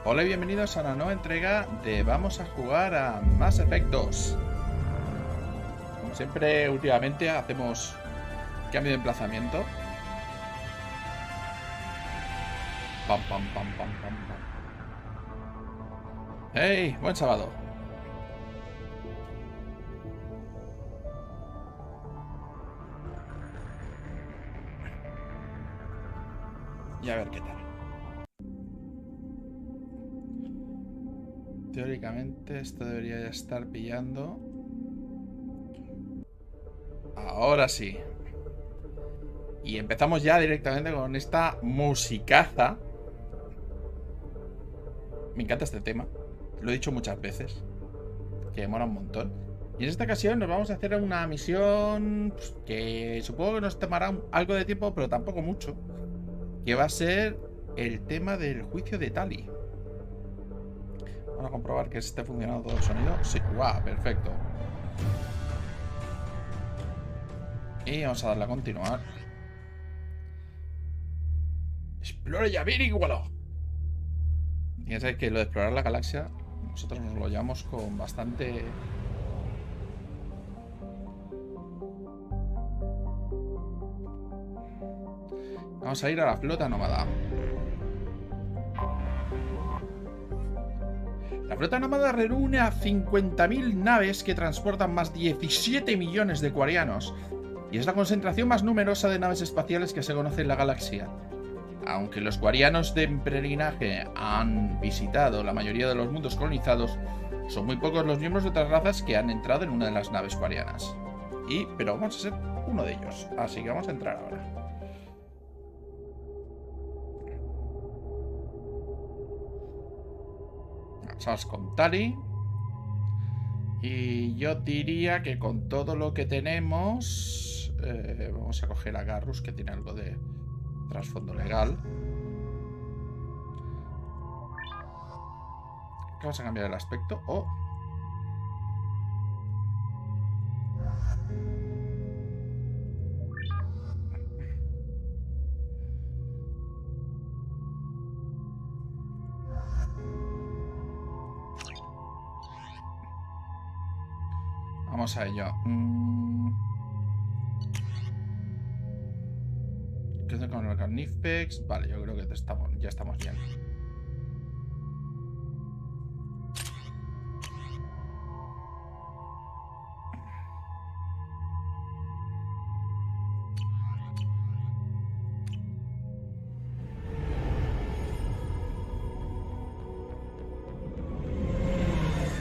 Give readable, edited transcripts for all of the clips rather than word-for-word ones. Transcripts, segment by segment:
Hola y bienvenidos a una nueva entrega de Vamos a jugar a Mass Effect 2. Como siempre, últimamente hacemos cambio de emplazamiento. Pam, pam, pam, pam, pam, pam. ¡Hey! Buen sábado. Y a ver qué tal. Teóricamente esto debería ya estar pillando. Ahora sí. Y empezamos ya directamente con esta musicaza. Me encanta este tema. Lo he dicho muchas veces. Que mola un montón. Y en esta ocasión nos vamos a hacer una misión que supongo que nos tomará algo de tiempo, pero tampoco mucho. Que va a ser el tema del juicio de Tali. Vamos a comprobar que esté funcionando todo el sonido. Sí, guau, perfecto. Y vamos a darle a continuar. Explore y averígualo. Y ya sabéis que lo de explorar la galaxia, nosotros nos lo llevamos con bastante... Vamos a ir a la flota nómada. La flota nómada reúne a 50.000 naves que transportan más 17 millones de quarianos y es la concentración más numerosa de naves espaciales que se conoce en la galaxia. Aunque los quarianos de peregrinaje han visitado la mayoría de los mundos colonizados, son muy pocos los miembros de otras razas que han entrado en una de las naves quarianas. Pero vamos a ser uno de ellos, así que vamos a entrar ahora. Vamos con Tali. Y yo diría que con todo lo que tenemos... vamos a coger a Garrus, que tiene algo de trasfondo legal. Vamos a cambiar el aspecto. Oh. Vamos a ello. ¿Qué hace con el Carnifex? Vale, yo creo que ya estamos bien.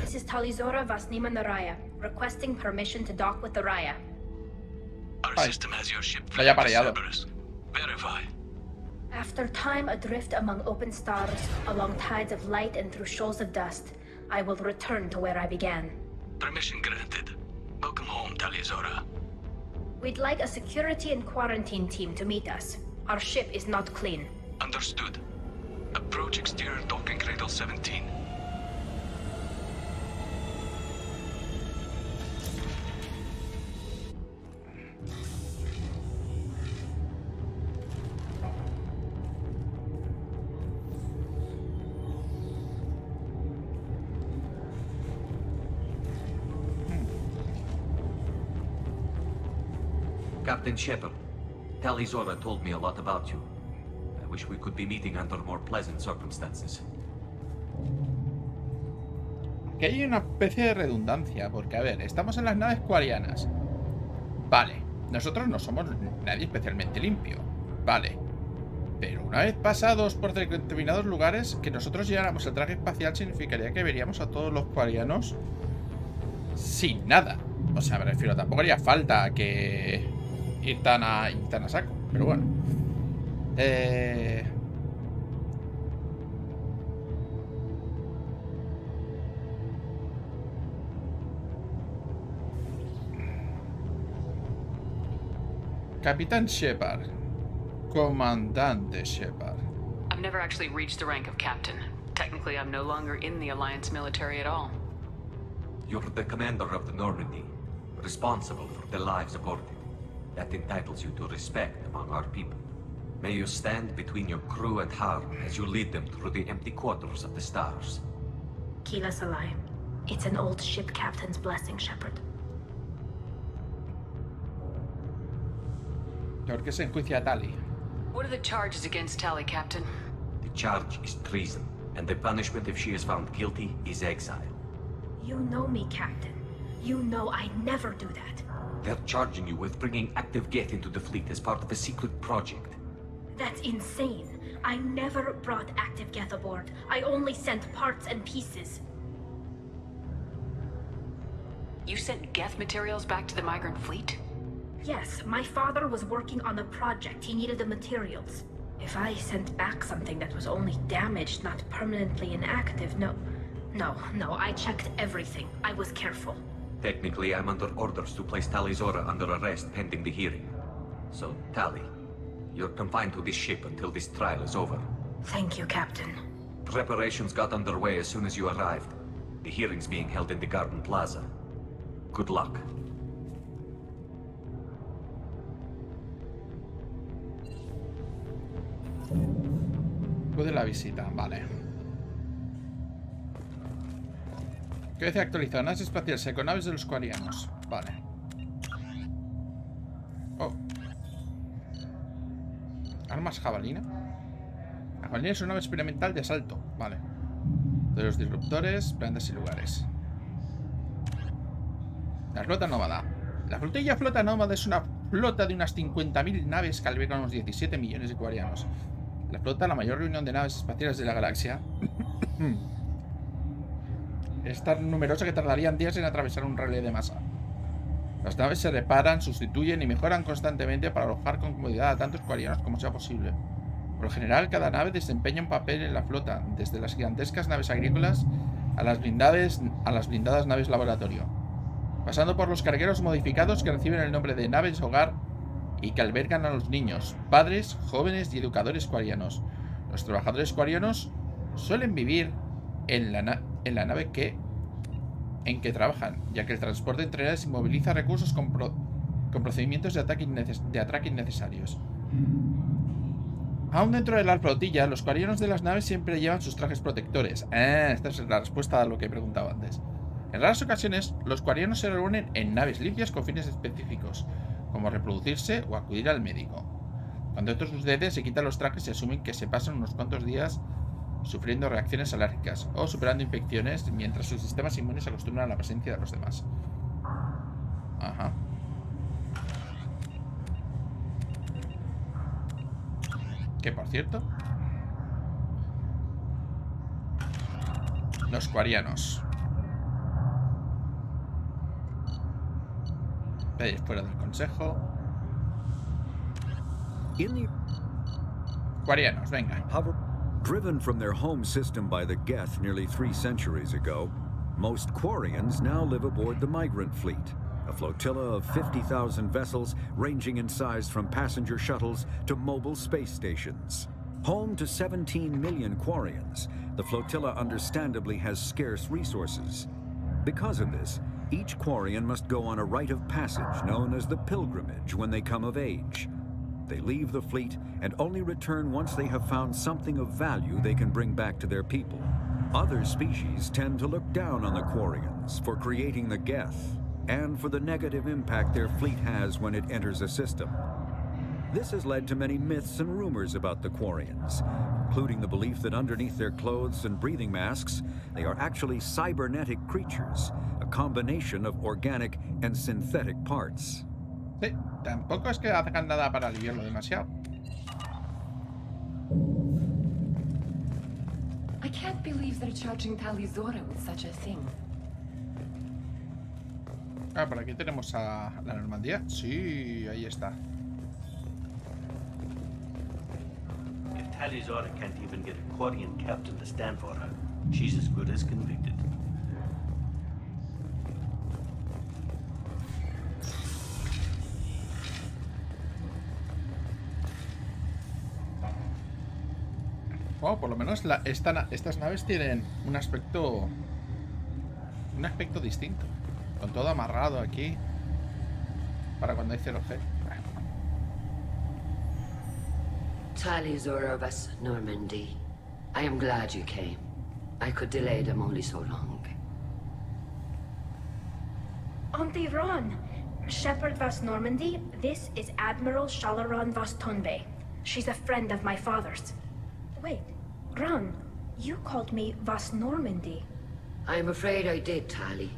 This is Talizora Vasnima Naraya, requesting permission to dock with the Raya. Our system has your ship Vaya pareado. Verify. After time adrift among open stars, along tides of light and through shoals of dust, I will return to where I began. Permission granted. Welcome home, Talizora. We'd like a security and quarantine team to meet us. Our ship is not clean. Understood. Approach exterior docking cradle 17. Captain Shepard, Talizora told me a lot about you. I wish we could be meeting under more pleasant circumstances. Que hay una especie de redundancia, porque a ver, estamos en las naves quarianas. Vale, nosotros no somos nadie especialmente limpio. Vale. Pero una vez pasados por determinados lugares, que nosotros llegáramos al traje espacial significaría que veríamos a todos los quarianos sin nada. O sea, me refiero, tampoco haría falta que ir tan a saco. Pero bueno. Capitán Shepard. Comandante Shepard. I've never actually reached the rank of captain. Technically, I'm no longer in the Alliance military at all. You're the commander of the Normandy, responsible for the lives aborted. That entitles you to respect among our people. May you stand between your crew and harm as you lead them through the empty quarters of the stars. Kila Salai. It's an old ship captain's blessing, Shepard. ¿Por qué se enjuicia a Tali? What are the charges against Tali, Captain? The charge is treason, and the punishment if she is found guilty is exile. You know me, Captain. You know I never do that. They're charging you with bringing active Geth into the fleet as part of a secret project. That's insane. I never brought active Geth aboard. I only sent parts and pieces. You sent Geth materials back to the migrant fleet? Yes, my father was working on a project. He needed the materials. If I sent back something that was only damaged, not permanently inactive, no, I checked everything. I was careful. Technically, I'm under orders to place Tali Zora under arrest pending the hearing. So, Tali, you're confined to this ship until this trial is over. Thank you, Captain. Preparations got underway as soon as you arrived. The hearing's being held in the Garden Plaza. Good luck. Pude la visita, vale. ¿Qué dice actualizado? Naves espaciales, econaves de los cuarianos. Vale. Oh. Armas jabalina. La jabalina es una nave experimental de asalto. Vale. De los disruptores, planetas y lugares. La flota nómada. La flotilla flota nómada es una flota de unas 50.000 naves que albergan unos 17 millones de cuarianos. La flota, la mayor reunión de naves espaciales de la galaxia, es tan numerosa que tardarían días en atravesar un relé de masa. Las naves se reparan, sustituyen y mejoran constantemente para alojar con comodidad a tantos cuarianos como sea posible. Por lo general, cada nave desempeña un papel en la flota, desde las gigantescas naves agrícolas a las blindadas naves laboratorio, pasando por los cargueros modificados que reciben el nombre de naves hogar y que albergan a los niños, padres, jóvenes y educadores cuarianos. Los trabajadores cuarianos suelen vivir en la nave en que trabajan, ya que el transporte entre naves inmoviliza recursos con procedimientos de ataque innecesarios. Aún dentro de la flotilla, los cuarianos de las naves siempre llevan sus trajes protectores. Esta es la respuesta a lo que he preguntado antes. En raras ocasiones, los cuarianos se reúnen en naves limpias con fines específicos, como reproducirse o acudir al médico. Cuando esto sucede, se quitan los trajes y asumen que se pasan unos cuantos días sufriendo reacciones alérgicas o superando infecciones mientras sus sistemas inmunes se acostumbran a la presencia de los demás. Ajá. Que por cierto, los cuarianos. Fuera del consejo. Cuarianos, venga. Driven from their home system by the Geth nearly 3 centuries ago, most Quarians now live aboard the migrant fleet, a flotilla of 50,000 vessels ranging in size from passenger shuttles to mobile space stations. Home to 17 million Quarians, the flotilla understandably has scarce resources. Because of this, each Quarian must go on a rite of passage known as the pilgrimage when they come of age. They leave the fleet and only return once they have found something of value they can bring back to their people. Other species tend to look down on the Quarians for creating the Geth and for the negative impact their fleet has when it enters a system. This has led to many myths and rumors about the Quarians, including the belief that underneath their clothes and breathing masks, they are actually cybernetic creatures, a combination of organic and synthetic parts. Sí, tampoco es que hagan nada para aliviarlo demasiado. I can't believe they're charging Tali Zora with such a thing. Ah, por aquí tenemos a la Normandía. Sí, ahí está. If Tali Zora can't even get a Quarian captain to stand for her, she's as good as convicted. Bueno, por lo menos estas naves tienen un aspecto distinto, con todo amarrado aquí para cuando hay 0G. Tali Zora vas Normandy. I am glad you came. I could delay them only so long. Auntie Ron! Shepherd vas Normandy, this is Admiral Shalaron vas Tonbe. She's a friend of my father's. Wait, Ron, you called me vas Normandy. I'm afraid I did, Tali.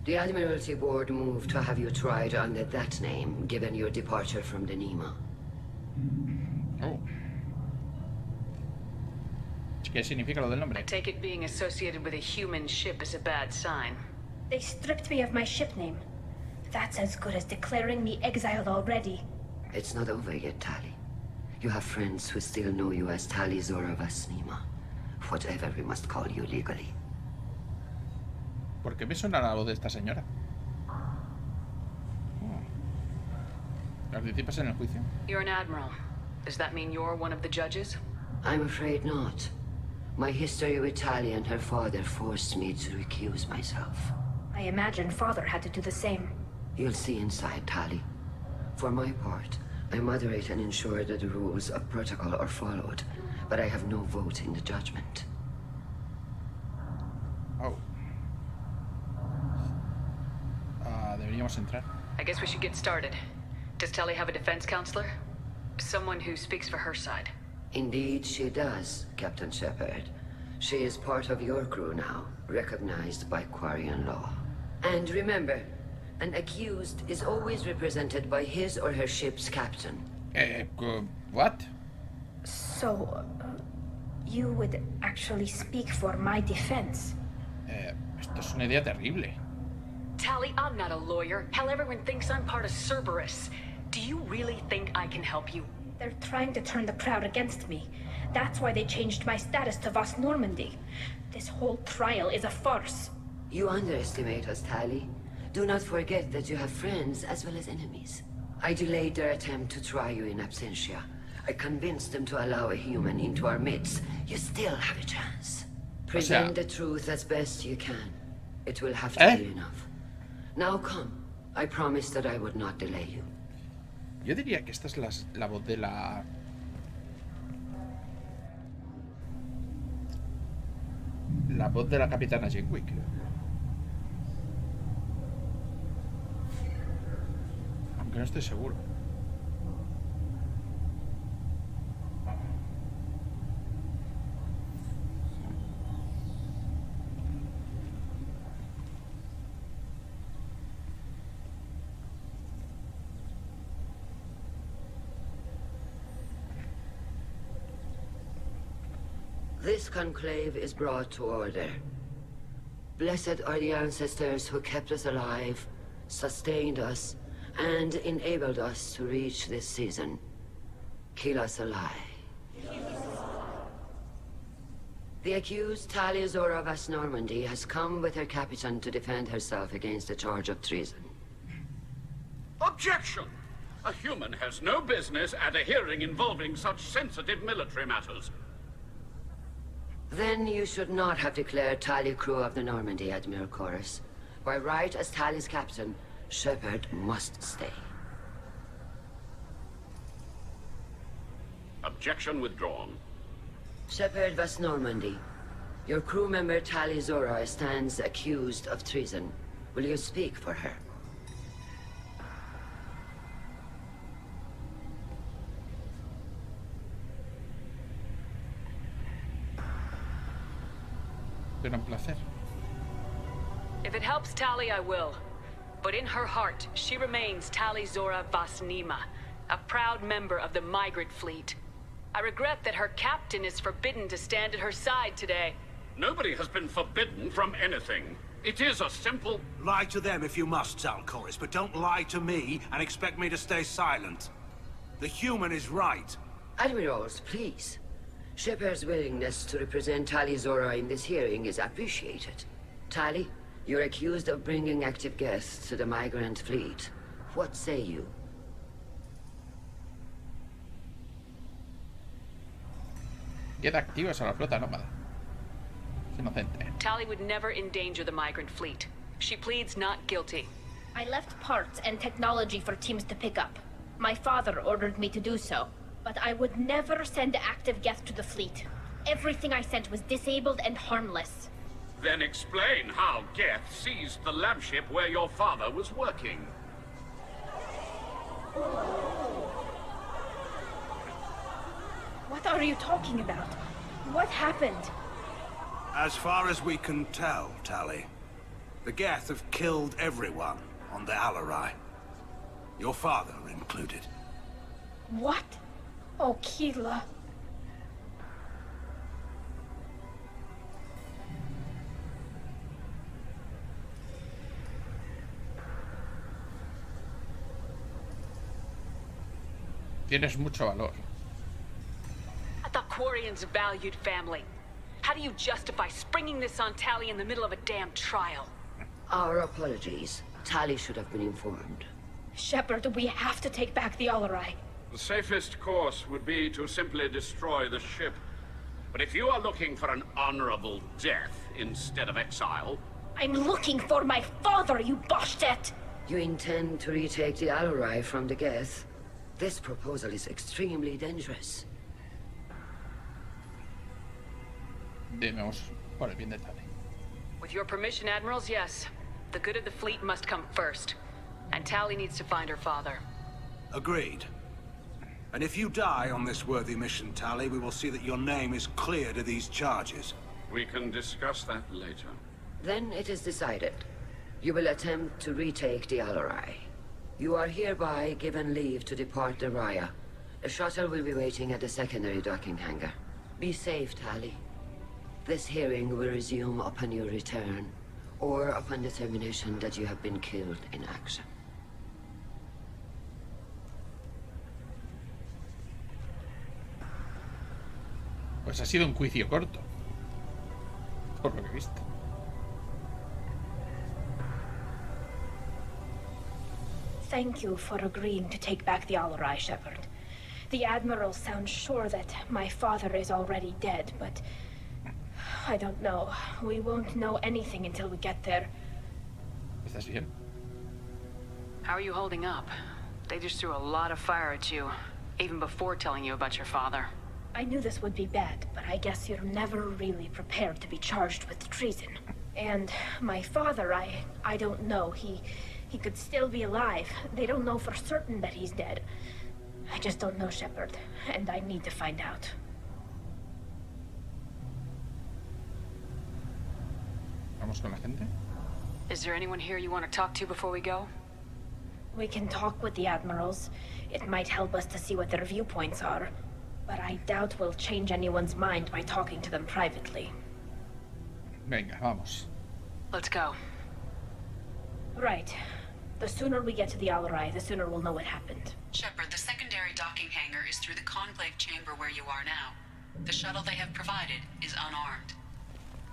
The Admiralty Board moved to have you tried under that name, given your departure from the Nima. Oh. ¿Qué significa lo del nombre? I take it being associated with a human ship is a bad sign. They stripped me of my ship name. That's as good as declaring me exiled already. It's not over yet, Tali. You have friends who still know you as Tali Zora vas Nima. Whatever we must call you legally. ¿Por qué me suena la voz de esta señora? ¿Participas en el juicio? You're an admiral. Does that mean you're one of the judges? I'm afraid not. My history with Tali and her father forced me to recuse myself. I imagine father had to do the same. You'll see inside, Tali. For my part, I moderate and ensure that the rules of protocol are followed, but I have no vote in the judgment. Oh. Deberíamos entrar. I guess we should get started. Does Tali have a defense counselor? Someone who speaks for her side. Indeed, she does, Captain Shepard. She is part of your crew now, recognized by Quarian law. And remember, an accused is always represented by his or her ship's captain. What? So, you would actually speak for my defense? Esto es una idea terrible. Tali, I'm not a lawyer. Hell, everyone thinks I'm part of Cerberus. Do you really think I can help you? They're trying to turn the crowd against me. That's why they changed my status to Vas Normandy. This whole trial is a farce. You underestimate us, Tali. Do not forget that you have friends as well as enemies. I delayed their attempt to try you in absentia. I convinced them to allow a human into our midst. You still have a chance. Present the truth as best you can. It will have to be enough. Now come. I promised that I would not delay you. Yo diría que esta es la voz de la... La voz de la capitana Jenwick. Aunque no estoy seguro. This conclave is brought to order. Blessed are the ancestors who kept us alive, sustained us, and enabled us to reach this season. Kill us alive. The accused Tali Zora vas Normandy has come with her captain to defend herself against a charge of treason. Objection! A human has no business at a hearing involving such sensitive military matters. Then you should not have declared Tali crew of the Normandy, Admiral Chorus. By right as Tali's captain, Shepard must stay. Objection withdrawn. Shepard vas Normandy. Your crew member Tali Zora stands accused of treason. Will you speak for her? Será un placer. If it helps Tali, I will. But in her heart, she remains Tali Zora vas Nima, a proud member of the migrant fleet. I regret that her captain is forbidden to stand at her side today. Nobody has been forbidden from anything. It is a simple... Lie to them if you must, Chorus, but don't lie to me and expect me to stay silent. The human is right. Admirals, please. Shepard's willingness to represent Tali Zora in this hearing is appreciated. Tali, you're accused of bringing active guests to the migrant fleet. What say you? Queda activos a la flota nómada. Es inocente. Tali would never endanger the migrant fleet. She pleads not guilty. I left parts and technology for teams to pick up. My father ordered me to do so, But I would never send active Geth to the fleet. Everything I sent was disabled and harmless. Then explain how Geth seized the lampship where your father was working. What are you talking about? What happened? As far as we can tell, Tali, the Geth have killed everyone on the Alarai. Your father included. What? Oh, Keela. Tienes mucho valor. I thought Quarians valued family. How do you justify springing this on Tali in the middle of a damn trial? Our apologies. Tali should have been informed. Shepard, we have to take back the Alarai. The safest course would be to simply destroy the ship. But if you are looking for an honorable death instead of exile... I'm looking for my father, you bastet! You intend to retake the Alarai from the Geth? This proposal is extremely dangerous. Debemos por el bien de Tali. With your permission, Admirals, yes. The good of the fleet must come first. And Tali needs to find her father. Agreed. And if you die on this worthy mission, Tali, we will see that your name is cleared of these charges. We can discuss that later. Then it is decided. You will attempt to retake the Alarai. You are hereby given leave to depart the Raya. A shuttle will be waiting at the secondary docking hangar. Be safe, Tali. This hearing will resume upon your return, or upon determination that you have been killed in action. Pues ha sido un juicio corto, por lo que he visto. Thank you for agreeing to take back the Alarai, Shepard. The Admiral sounds sure that my father is already dead, but... I don't know. We won't know anything until we get there. ¿Estás bien? How are you holding up? They just threw a lot of fire at you, even before telling you about your father. I knew this would be bad, but I guess you're never really prepared to be charged with treason. And my father, I don't know. He could still be alive. They don't know for certain that he's dead. I just don't know, Shepard, and I need to find out. Vamos con la gente. Is there anyone here you want to talk to before we go? We can talk with the Admirals. It might help us to see what their viewpoints are. But I doubt we'll change anyone's mind by talking to them privately. Venga, vamos. Let's go. Right. The sooner we get to the Alarai, the sooner we'll know what happened. Shepard, the secondary docking hangar is through the Conclave chamber where you are now. The shuttle they have provided is unarmed.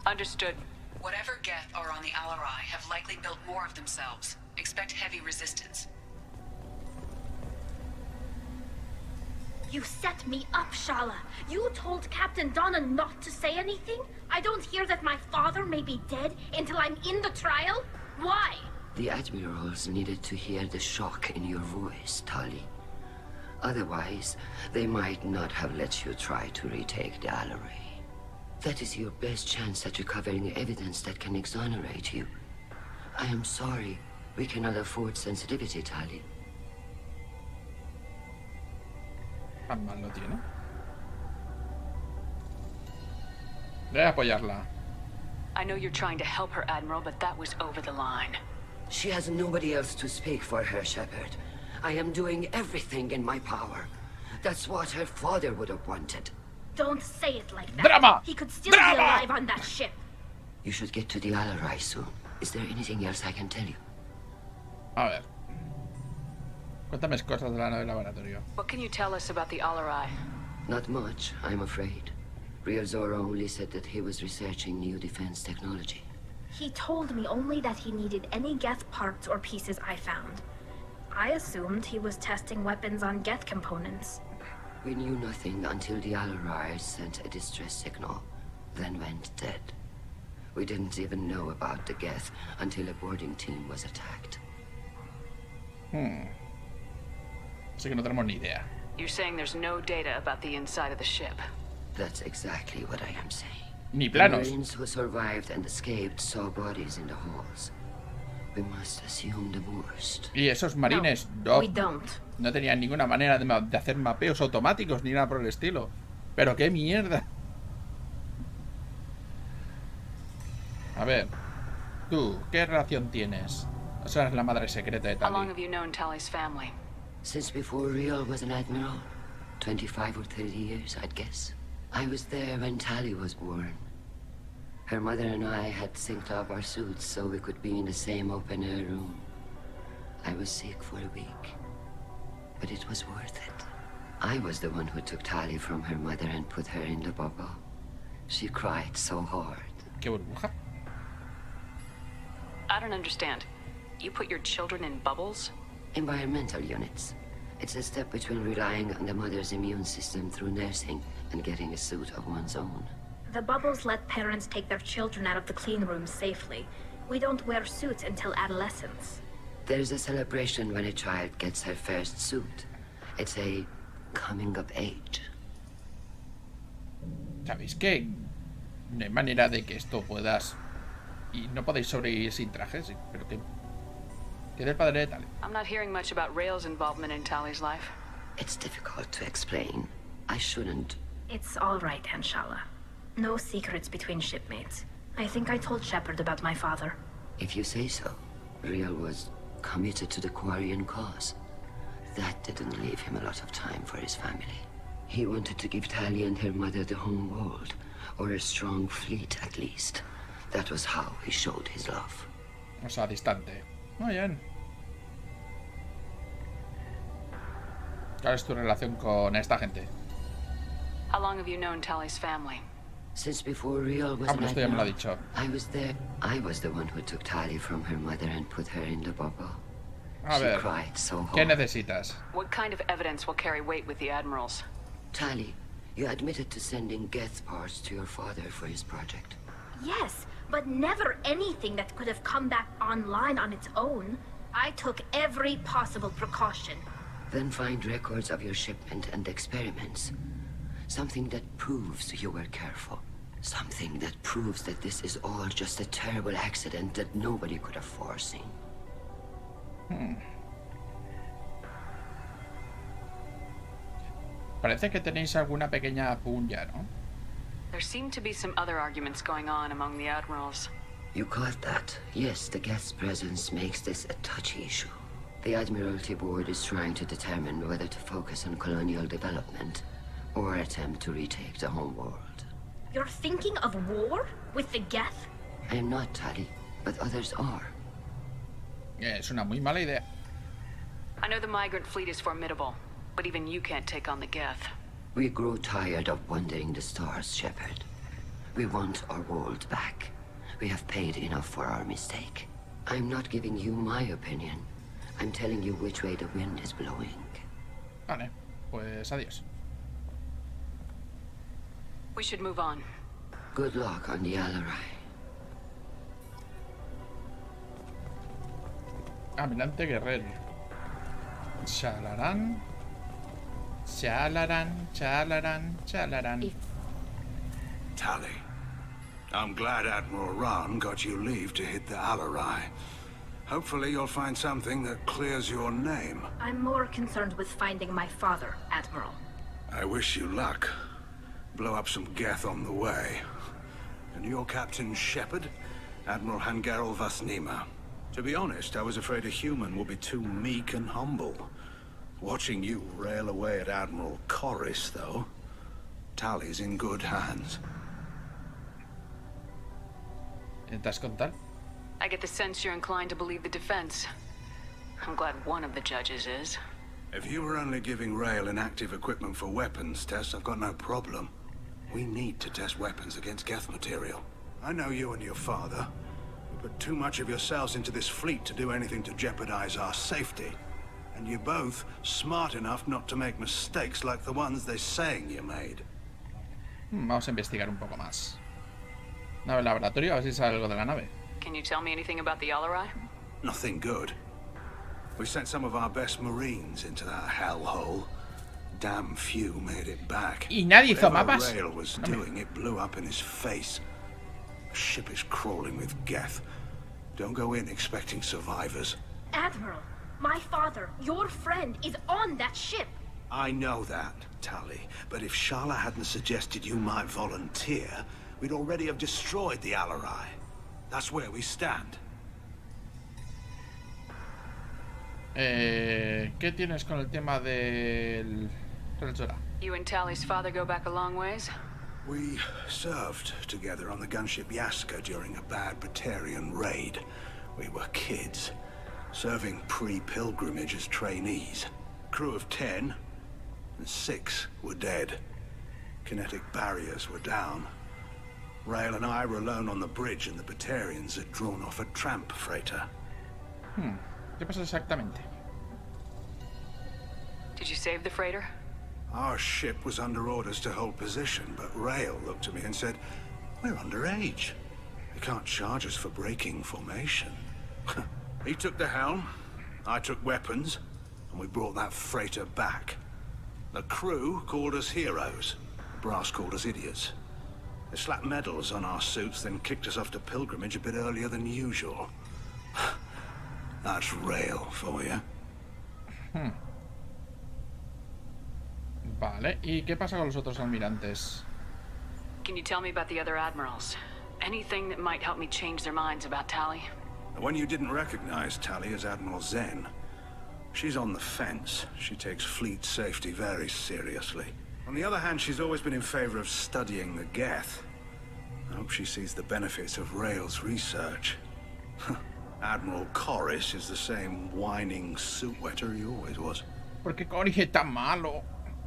Understood. Whatever Geth are on the Alarai have likely built more of themselves. Expect heavy resistance. You set me up, Shala. You told Captain Donna not to say anything? I don't hear that my father may be dead until I'm in the trial? Why? The Admirals needed to hear the shock in your voice, Tali. Otherwise, they might not have let you try to retake the Alarai. That is your best chance at recovering evidence that can exonerate you. I am sorry. We cannot afford sensitivity, Tali. Tan mal lo tiene. Voy a apoyarla. I know you're trying to help her, Admiral, but that was over the line. She has nobody else to speak for her, Shepard. I am doing everything in my power. That's what her father would have wanted. Don't say it like that. Drama! He could still Drama! be alive on that ship. You should get to the Alarai soon. Is there anything else I can tell you? A ver. Cuéntame cosas de la nave laboratorio. What can you tell us about the Alarai? Not much, I'm afraid. Real Zora only said that he was researching new defense technology. He told me only that he needed any Geth parts or pieces I found. I assumed he was testing weapons on Geth components. We knew nothing until the Alarai sent a distress signal, then went dead. We didn't even know about the Geth until a boarding team was attacked. Así que no tenemos ni idea. You're saying there's no data about the inside of the ship. That's exactly what I am saying. Ni The planos. Marines who survived and escaped saw bodies in the halls. We must assume the worst. Y esos marines We don't. no tenían ninguna manera de hacer mapeos automáticos ni nada por el estilo. Pero qué mierda. A ver, tú, ¿qué relación tienes? O sea, es la madre secreta de How long Tali. have you known Tally's family? Since before Riel was an admiral. 25 or 30 years, I'd guess. I was there when Tali was born. Her mother and I had synced up our suits so we could be in the same open-air room. I was sick for a week, but it was worth it. I was the one who took Tali from her mother and put her in the bubble. She cried so hard. ¿Qué burbuja? I don't understand. You put your children in bubbles? Environmental units. It's a step between relying on the mother's immune system through nursing and getting a suit of one's own. The bubbles let parents take their children out of the clean rooms safely. We don't wear suits until adolescence. There's a celebration when a child gets her first suit. It's a coming of age. ¿Sabéis que no hay manera de que esto puedas... y no podéis sobrevivir sin trajes? Pero que... ¿Qué del padre de Tali? I'm not hearing much about Rael's involvement in Tally's life. It's difficult to explain. I shouldn't. It's all right, Anshala. No secrets between shipmates. I think I told Shepard about my father. If you say so. Riel was committed to the Quarian cause. That didn't leave him a lot of time for his family. He wanted to give Tali and her mother the home world, or a strong fleet at least. That was how he showed his love. O sea, distante. Muy bien. ¿Cuál es tu relación con esta gente? How long have you known Tally's family? Since before Riel was Ah, an pero esto ya me lo ha admiral, dicho. I was there. I was the one who took Tali from her mother and put her in the bubble. A She ver, cried so hard. ¿qué necesitas? What kind of evidence will carry weight with the admirals? Tali, you admitted to sending Geth parts to your father for his project. Yes, but never anything that could have come back online on its own. I took every possible precaution. Then find records of your shipment and experiments. Something that proves you were careful. Something that proves that this is all just a terrible accident that nobody could have foreseen. Parece que tenéis alguna pequeña punya, ¿no? There seem to be some other arguments going on among the admirals. You caught that? Yes, the guest presence makes this a touchy issue. The Admiralty Board is trying to determine whether to focus on colonial development or attempt to retake the home world. You're thinking of war? With the Geth? I am not, Tali, but others are. Es una muy mala idea. I know the migrant fleet is formidable, but even you can't take on the Geth. We grow tired of wandering the stars, Shepard. We want our world back. We have paid enough for our mistake. I'm not giving you my opinion. I'm telling you which way the wind is blowing. Vale, pues adiós. We should move on. Good luck on the Alarai. Almirante Guerrero. Chalarán. Chalarán, chalarán, chalarán. Tali, I'm glad Admiral Rahn got you leave to hit the Alarai. Hopefully you'll find something that clears your name. I'm more concerned with finding my father, Admiral. I wish you luck. Blow up some Geth on the way. And your Captain Shepard? Admiral Hangarel Vasnima. To be honest, I was afraid a human would be too meek and humble. Watching you rail away at Admiral Corris, though, Tali's in good hands. ¿Intentas contar? I get the sense you're inclined to believe the defense. I'm glad one of the judges is. If you were only giving Rail inactive equipment for weapons tests, I've got no problem. We need to test weapons against Geth material. I know you and your father. You put too much of yourselves into this fleet to do anything to jeopardize our safety. And you're both smart enough not to make mistakes like the ones they're saying you made. Vamos a investigar un poco más. Nave laboratorio, a ver si sale algo de la nave. Can you tell me anything about the Alarai? Nothing good. We sent some of our best Marines into that hellhole. Damn few made it back. Y nadie hizo Whatever mapas. Rail was doing, it blew up in his face. The ship is crawling with Geth. Don't go in expecting survivors. Admiral, my father, your friend, is on that ship. I know that, Tali, but if Shala hadn't suggested you might volunteer, we'd already have destroyed the Alarai. That's where we stand. ¿Qué tienes con el tema del Zora? You and Tally's father go back a long ways? We served together on the gunship Yaska during a bad Batarian raid. We were kids, serving pre-pilgrimage as trainees. Crew of 10, and 6 were dead. Kinetic barriers were down. Rail and I were alone on the bridge, and the Batarians had drawn off a tramp freighter. ¿Qué pasa exactamente? Did you save the freighter? Our ship was under orders to hold position, but Rail looked at me and said, "We're underage. You can't charge us for breaking formation." He took the helm, I took weapons, and we brought that freighter back. The crew called us heroes. The brass called us idiots. They slapped medals on our suits, then kicked us off to pilgrimage a bit earlier than usual. That's Rail for you. Vale, ¿y qué pasa con los otros almirantes? Can you tell me about the other admirals? Anything that might help me change their minds about Tali? The one you didn't recognize, Tali, is Admiral Zen. She's on the fence. She takes fleet safety very seriously. On the other hand, she's always been in favor of studying the Geth. I hope she sees the benefits of Rail's research. Admiral Corris is the same whining suit wetter he always was. ¿Por qué Corris es tan malo?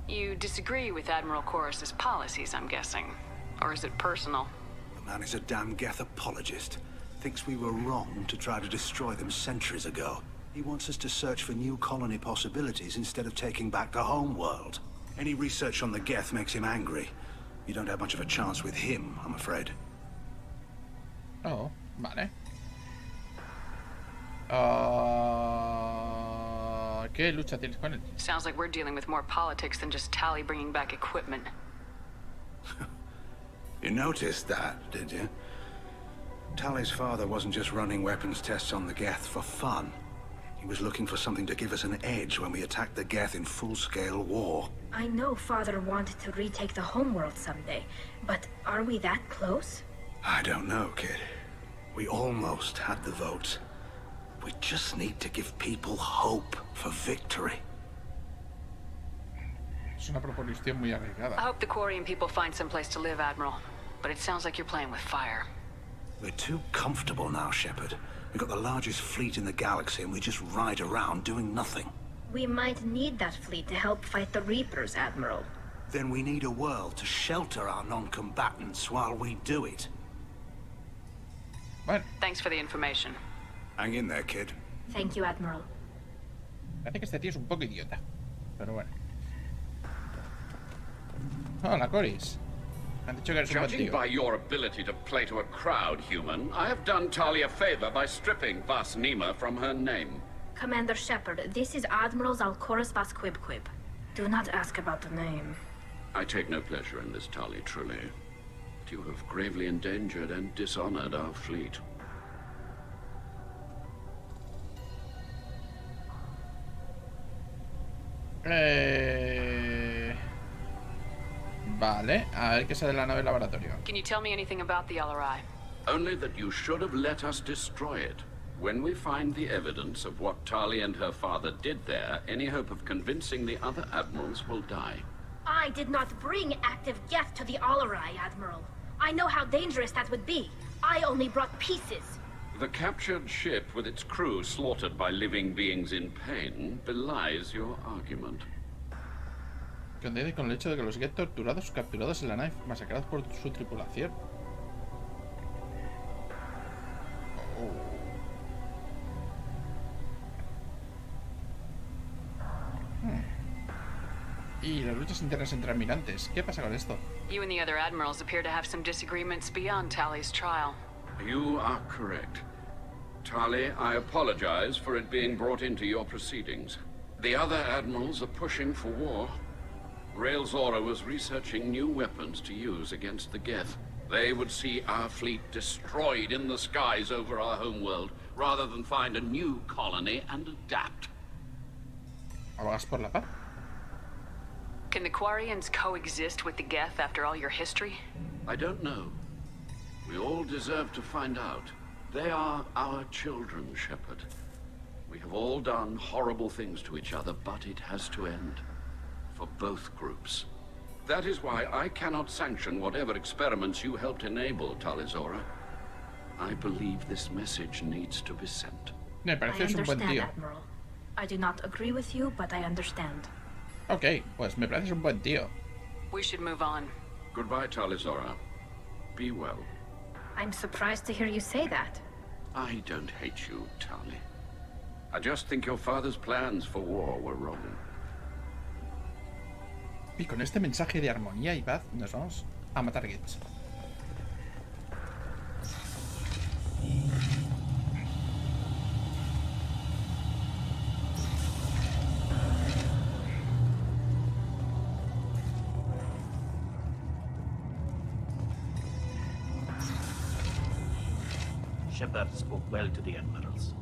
You disagree with Admiral Corris's policies, I'm guessing. Or is it personal? The man is a damn Geth apologist. Thinks we were wrong to try to destroy them centuries ago. He wants us to search for new colony possibilities instead of taking back the home world. Any research on the Geth makes him angry. You don't have much of a chance with him, I'm afraid. Oh, vale. ¿Qué lucha tienes con él? Sounds like we're dealing with more politics than just Tali bringing back equipment. You noticed that, did you? Tali's father wasn't just running weapons tests on the Geth for fun. He was looking for something to give us an edge when we attacked the Geth in full-scale war. I know Father wanted to retake the homeworld someday, but are we that close? I don't know, kid. We almost had the votes. We just need to give people hope for victory. Es una proposición muy arriesgada. I hope the Quarian people find some place to live, Admiral. But it sounds like you're playing with fire. We're too comfortable now, Shepard. We've got the largest fleet in the galaxy and we just ride around doing nothing. We might need that fleet to help fight the Reapers, Admiral. Then we need a world to shelter our non-combatants while we do it. Bueno. Thanks for the information. Hang in there, kid. Thank you, Admiral. Parece que este tío es un poco idiota. Pero bueno. Hola, Corris. Han dicho que eres un buen Judging tío. by your ability to play to a crowd, human, I have done Tali a favor by stripping Vasnima from her name. Commander Shepard, this is Admiral Zalkoris Vasquibquib. Do not ask about the name. I take no pleasure in this, Tali, truly. But you have gravely endangered and dishonored our fleet. Vale, a ver qué sale de la nave laboratorio. Can you tell me anything about the LRI? Only that you should have let us destroy it. When we find the evidence of what Tali and her father did there, any hope of convincing the other admirals will die. I did not bring active Geth to the Alarai, Admiral. I know how dangerous that would be. I only brought pieces. The captured ship with its crew slaughtered by living beings in pain belies your argument. Coincide con el hecho de que los Geth torturados, capturados en la nave, masacrados por su tripulación. Y las luchas internas entre almirantes. ¿Qué pasa con esto? You and the other admirals appear to have some disagreements beyond Tali's trial. You are correct. Tali, I apologize for it being brought into your proceedings. The other admirals are pushing for war. Rail Zora was researching new weapons to use against the Geth. They would see our fleet destroyed in the skies over our homeworld, rather than find a new colony and adapt. ¿Abogas por la paz? Can the Quarians coexist with the Geth after all your history? I don't know. We all deserve to find out. They are our children, Shepard. We have all done horrible things to each other, but it has to end. For both groups. That is why I cannot sanction whatever experiments you helped enable, Talizora. I believe this message needs to be sent. Me parece un buen tío. Admiral. I do not agree with you, but I understand. Ok, pues me pareces un buen tío. We should move on. Goodbye, Talizora. Be well. I'm surprised to hear you say that. I don't hate you, Tali. I just think your father's plans for war were wrong. Y con este mensaje de armonía y paz nos vamos a matar Geths. Shepard spoke well to the admirals.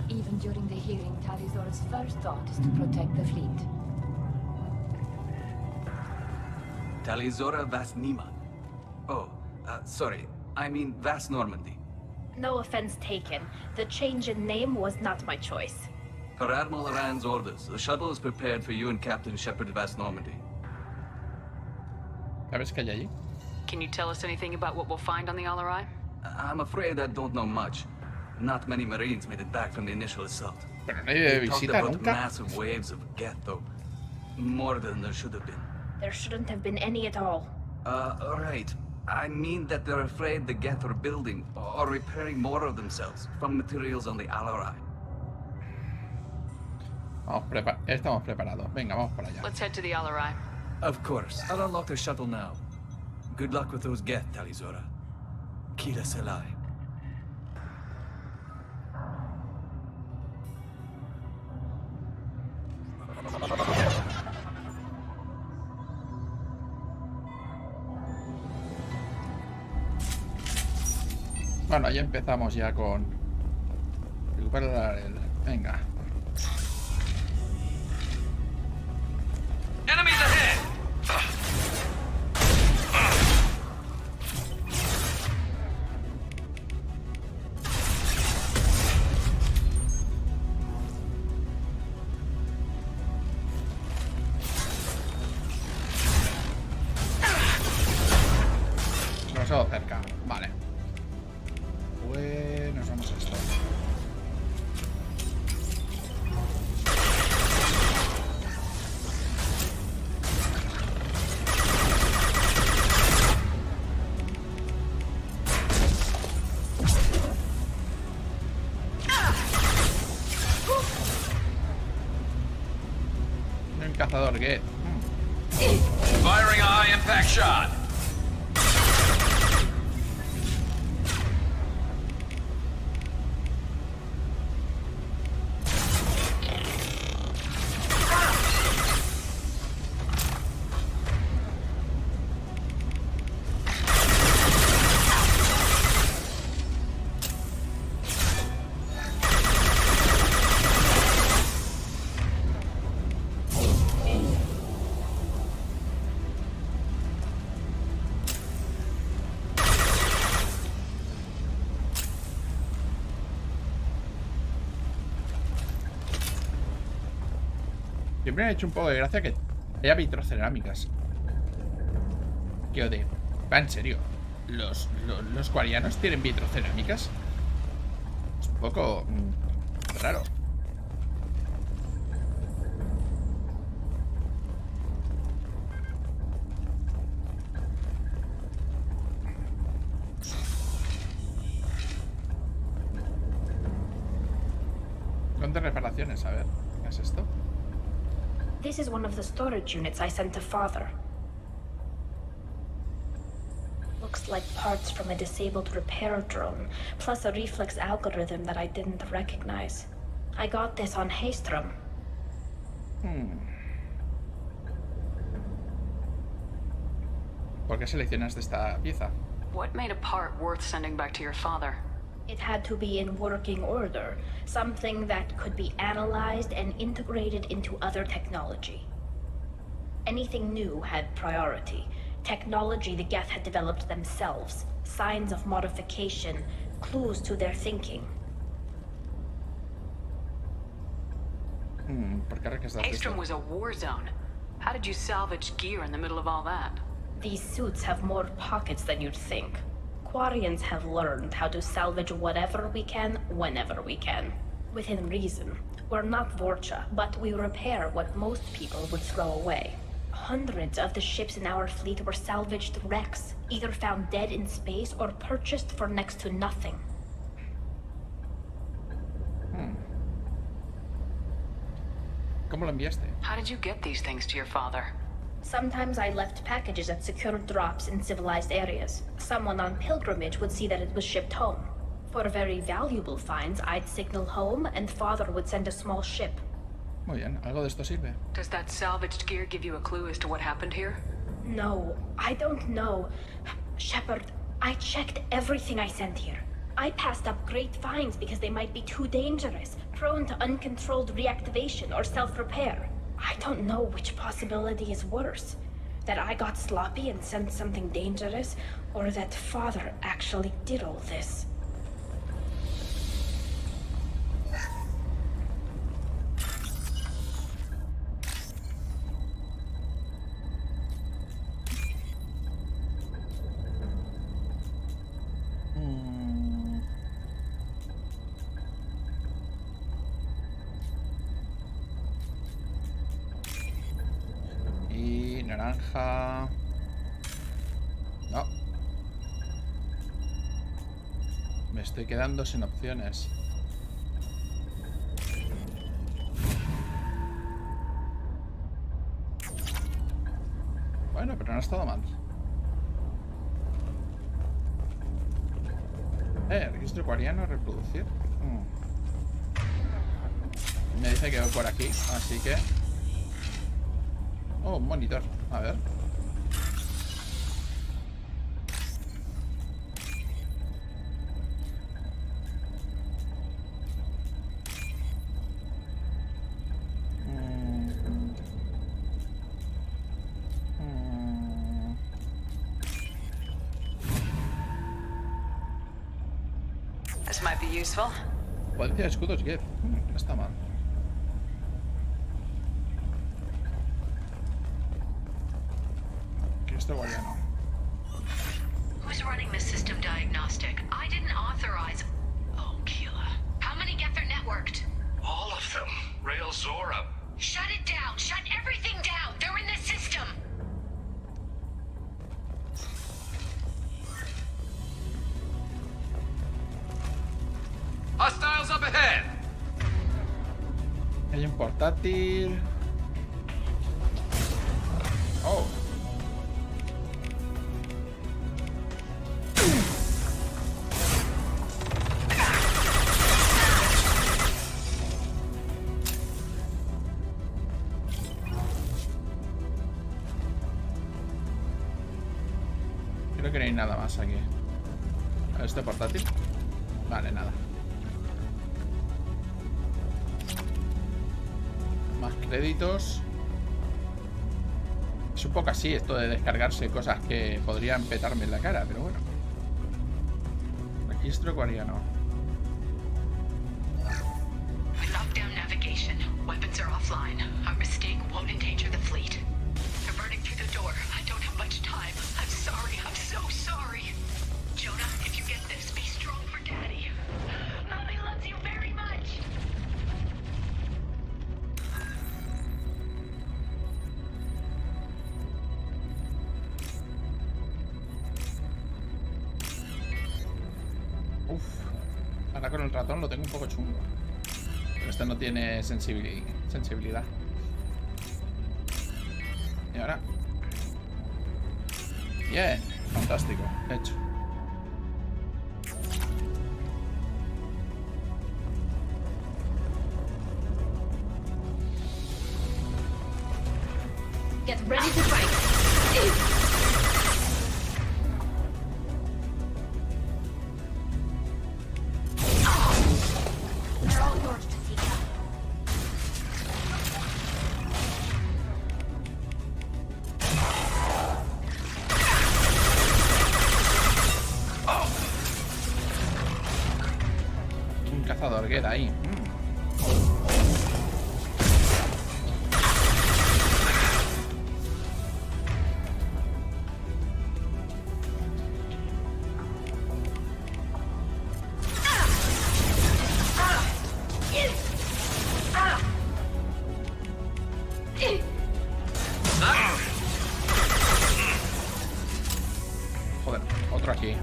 Even during the hearing, Talizora's first thought is to protect the fleet. Talizora Vasnima. Oh, sorry. I mean Vas Normandy. No offense taken. The change in name was not my choice. Per Admiral Rand's orders, the shuttle is prepared for you and Captain Shepard Vas Normandy. ¿Sabes qué hay allí? Can you tell us anything about what we'll find on the Alarai? I'm afraid I don't know much. Not many Marines made it back from the initial assault. Pero nadie They talked visita about nunca. massive waves of Geth, though. More than there should have been. There shouldn't have been any at all. Right. I mean that they're afraid the Geth are building or repairing more of themselves from materials on the Alarai. Estamos preparados. Venga, vamos para allá. Let's head to the Alarai. Of course. I'll unlock the shuttle now. Good luck with those Geth, Talizora. Kira Selai. Bueno, ya empezamos ya con... recuperar el... Venga. Enemies ahead! Demasiado cerca. Vale. Pues nos vamos a esto. Un cazador Geth. Firing a high impact shot. Siempre me ha hecho un poco de gracia que haya vitrocerámicas. ¿Qué de? Va, en serio. ¿Los quarianos tienen vitrocerámicas? Es un poco raro. ¿Cuántas reparaciones? A ver, ¿qué es esto? This is one of the storage units I sent to Father. Looks like parts from a disabled repair drone, plus a reflex algorithm that I didn't recognize. I got this on Haystrom. ¿Por qué seleccionaste esta pieza? What made a part worth sending back to your father? It had to be in working order, something that could be analyzed and integrated into other technology. Anything new had priority. Technology the Geth had developed themselves, signs of modification, clues to their thinking. ¿Por qué requestas Haystrom esto? was a war zone. How did you salvage gear in the middle of all that? These suits have more pockets than you'd think. Quarians have learned how to salvage whatever we can, whenever we can. Within reason. We're not Vorcha, but we repair what most people would throw away. Hundreds of the ships in our fleet were salvaged wrecks, either found dead in space or purchased for next to nothing. ¿Cómo lo enviaste? How did you get these things to your father? Sometimes I left packages at secured drops in civilized areas. Someone on pilgrimage would see that it was shipped home. For very valuable finds, I'd signal home, and Father would send a small ship. Muy bien, algo de esto sirve. Does that salvaged gear give you a clue as to what happened here? No, I don't know. Shepard, I checked everything I sent here. I passed up great finds because they might be too dangerous, prone to uncontrolled reactivation or self-repair. I don't know which possibility is worse. That I got sloppy and sent something dangerous, or that Father actually did all this. Y naranja. No. Me estoy quedando sin opciones. Bueno, pero no ha estado mal. Registro acuariano, reproducir. Me dice que voy por aquí, así que... Oh, un monitor. A ver. This might be useful. Potencia de escudos, Geth. No está mal. Guardiano. Who's running the system diagnostic? I didn't authorize. Oh, Keela. How many Geth are networked? All of them. Rail Zora. Shut it down. Shut everything down. They're in the system. Hostiles up ahead. Hay un portátil. Oh. Creo que no hay nada más aquí. ¿Este portátil? Vale, nada. Más créditos. Es un poco así esto de descargarse cosas que podrían petarme en la cara, pero bueno. Registro acuariano. Lockdown navigation. Weapons are offline. Our mistake won't endanger the fleet. They're burning through the door. I don't have much time. I'm sorry. I'm so sorry. Jonah, if you get this, be strong for Daddy. Mommy loves you very much. Uf. Ahora con el ratón lo tengo un poco chungo. Pero este no tiene sensibilidad. Y ahora. Bien. Fantástico. Hecho. Ready to fight. They're all yours, Jessica. Un cazador queda ahí. Joder, otro aquí.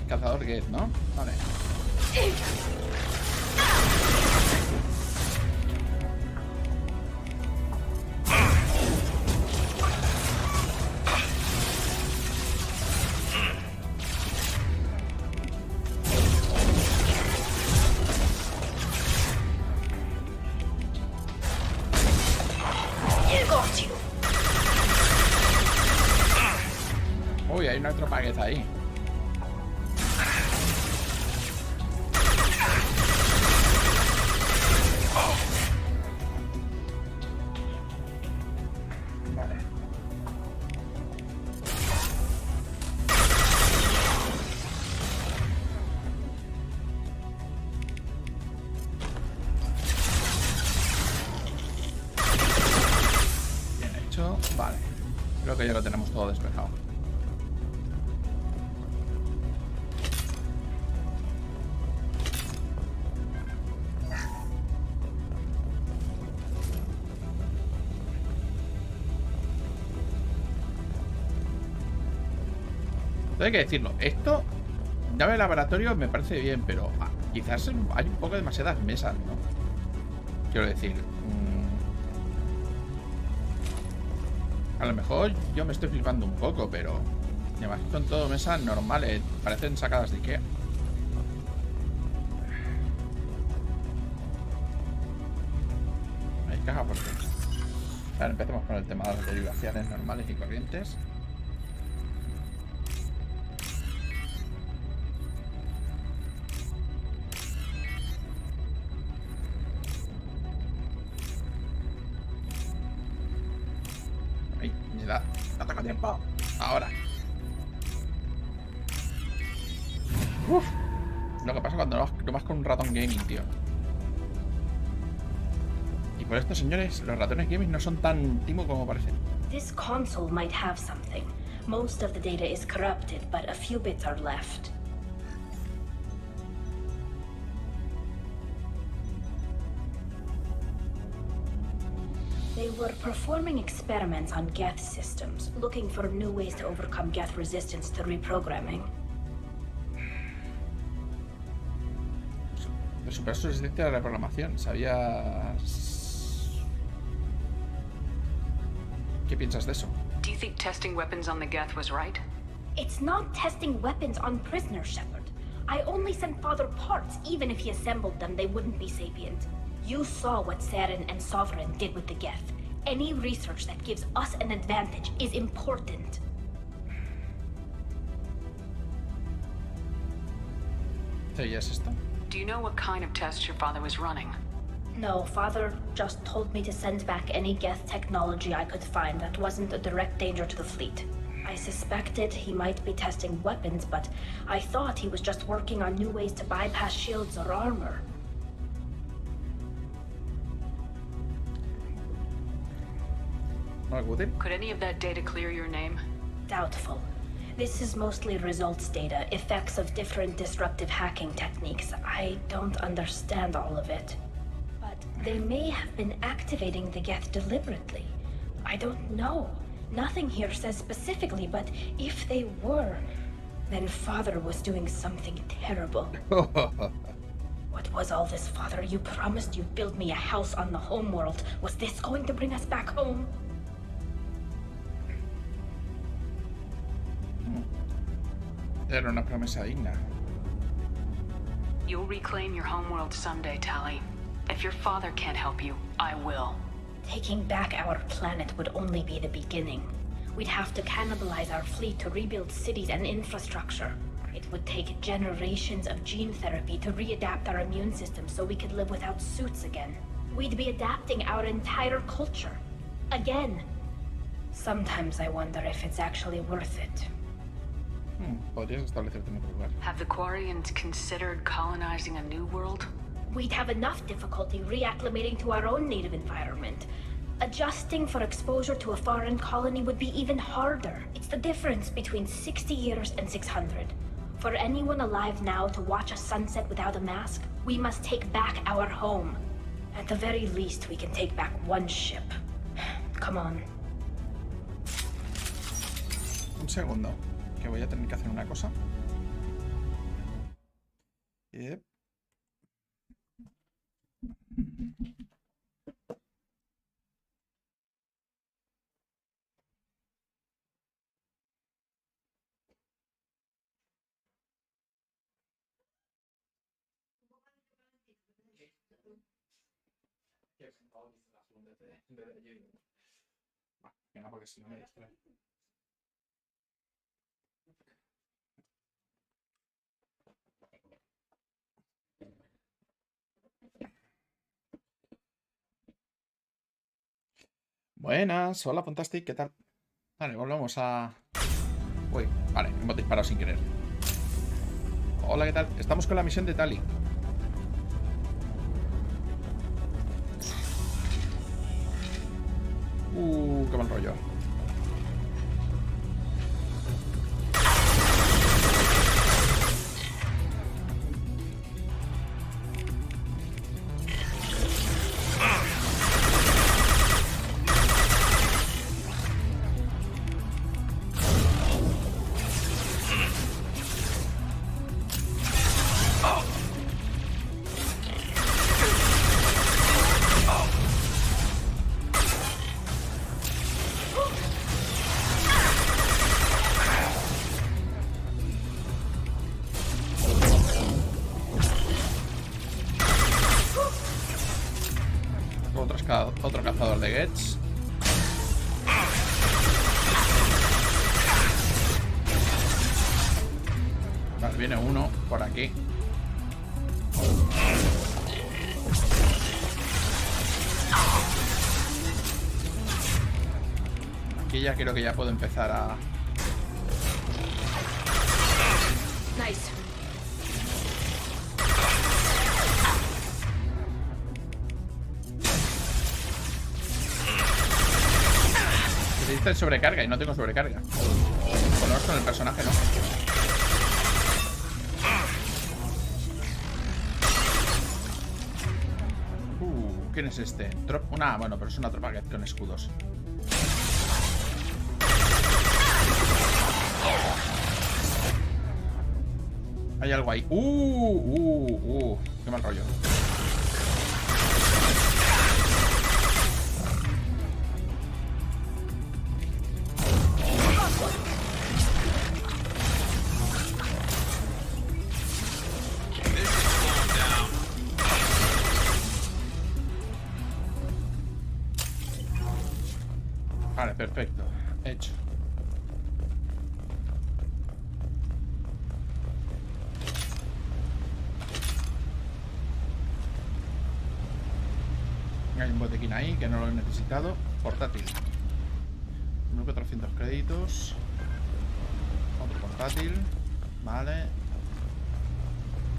Cazador Get, ¿no? Vale. Uy, hay una tropa que está ahí. Vale, creo que ya lo tenemos todo despejado. Hay que decirlo, esto llave de laboratorio me parece bien, pero quizás hay un poco demasiadas mesas, ¿no? Quiero decir, a lo mejor yo me estoy flipando un poco, pero además son todo mesas normales, parecen sacadas de Ikea. Hay caja porque... Vale, empecemos con el tema de las derivaciones normales y corrientes. No tengo tiempo. Ahora. Uf. Lo que pasa cuando no vas con un ratón gaming, tío. Y por esto, señores, los ratones gaming no son tan timo como parecen. This console might have something. Most of the data is corrupted, but a few bits are left. They were performing experiments on Geth systems, looking for new ways to overcome Geth resistance to reprogramming. De superar su resistencia a la reprogramación. ¿Sabías? ¿Qué piensas de eso? Do you think testing weapons on the Geth was right? It's not testing weapons on prisoners, Shepard. I only sent Father parts. Even if he assembled them, they wouldn't be sapient. You saw what Saren and Sovereign did with the Geth. Any research that gives us an advantage is important. ¿Sabías esto? Do you know what kind of tests your father was running? No, Father just told me to send back any Geth technology I could find that wasn't a direct danger to the fleet. I suspected he might be testing weapons, but I thought he was just working on new ways to bypass shields or armor. Could any of that data clear your name? Doubtful. This is mostly results data, effects of different disruptive hacking techniques. I don't understand all of it. But they may have been activating the Geth deliberately. I don't know. Nothing here says specifically, but if they were, then Father was doing something terrible. What was all this, Father? You promised you'd build me a house on the homeworld. Was this going to bring us back home? Era una promesa digna. You'll reclaim your homeworld someday, Tali. If your father can't help you, I will. Taking back our planet would only be the beginning. We'd have to cannibalize our fleet to rebuild cities and infrastructure. It would take generations of gene therapy to readapt our immune system so we could live without suits again. We'd be adapting our entire culture. Again. Sometimes I wonder if it's actually worth it. Podrías establecerte en otro lugar. Have the Quarians considered colonizing a new world? We'd have enough difficulty reacclimating to our own native environment. Adjusting for exposure to a foreign colony would be even harder. It's the difference between 60 years and 600. For anyone alive now to watch a sunset without a mask, we must take back our home. At the very least, we can take back one ship. Come on. Un segundo, que voy a tener que hacer una cosa. Yep. Venga, porque si no me distrae. Buenas, hola Fantastic, ¿qué tal? Vale, volvemos a... Uy, vale, hemos disparado sin querer. Hola, ¿qué tal? Estamos con la misión de Tali. Qué mal rollo. Otro cazador de Gets. Vale, viene uno por aquí. Aquí ya creo que ya puedo empezar a... Nice. Necesitas sobrecarga y no tengo sobrecarga. Por lo menos con el personaje no. ¿Quién es este? Bueno, pero es una tropa con escudos. Hay algo ahí. Qué mal rollo. Vale, perfecto. Hecho. Hay un botequín ahí que no lo he necesitado. Portátil. 1400 créditos. Otro portátil. Vale.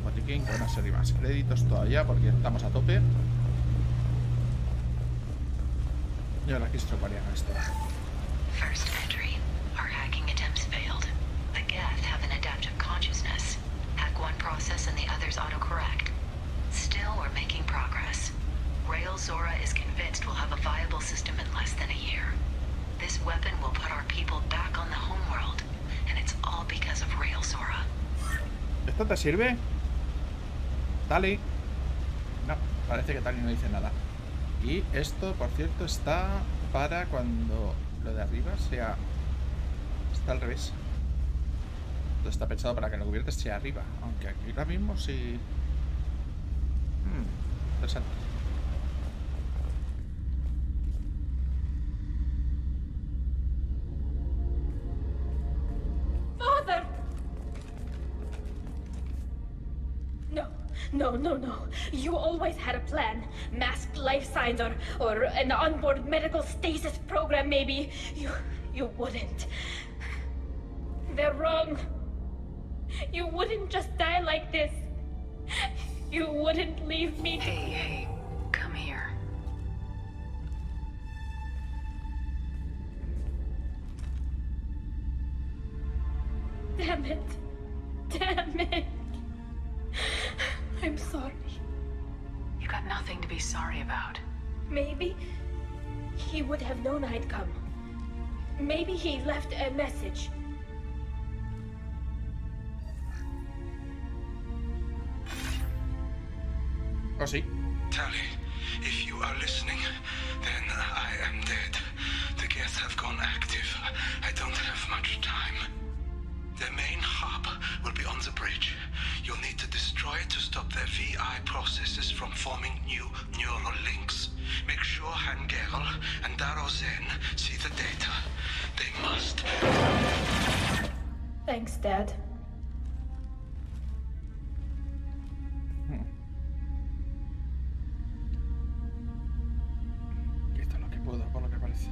Botequín con una serie más créditos todavía porque estamos a tope. Y ahora aquí estroparían esto. First entry. Our hacking attempts failed. The Geth have an adaptive consciousness. Hack one process and the others autocorrect. Still, we're making progress. Rail Zora is convinced we'll have a viable system in less than a year. This weapon will put our people back on the homeworld, and it's all because of Rail Zora. ¿Esto te sirve? Dale. Parece que Tali no dice nada. Y esto, por cierto, está para cuando lo de arriba sea... Está al revés. Esto está pensado para que lo cubierta sea arriba. Aunque aquí ahora mismo sí... interesante. Father! No. You always had a plan. Masked life signs or an onboard medical stasis program, maybe. You wouldn't. They're wrong. You wouldn't just die like this. You wouldn't leave me. Hey, come here. Damn it. I'm sorry. You got nothing to be sorry about. Maybe he would have known I'd come. Maybe he left a message. Oh, sí. Tali, if you are listening, then I am dead. The Geth have gone active. I don't have much time. Their main hub will be on the bridge. You'll need to destroy it to stop their VI processes from forming new neural links. Make sure Hangerl and Darozen see the data. They must. Thanks, Dad. Esto es lo que puedo, por lo que parece.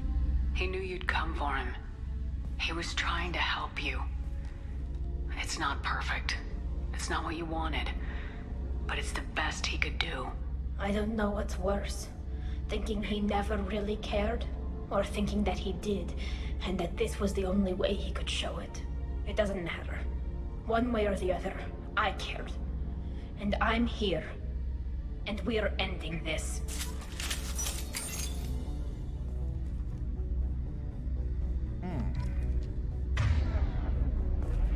He knew you'd come for him. He was trying to help you. It's not perfect. It's not what you wanted. But it's the best he could do. I don't know what's worse. Thinking he never really cared, or thinking that he did, and that this was the only way he could show it. It doesn't matter. One way or the other, I cared. And I'm here. And we're ending this.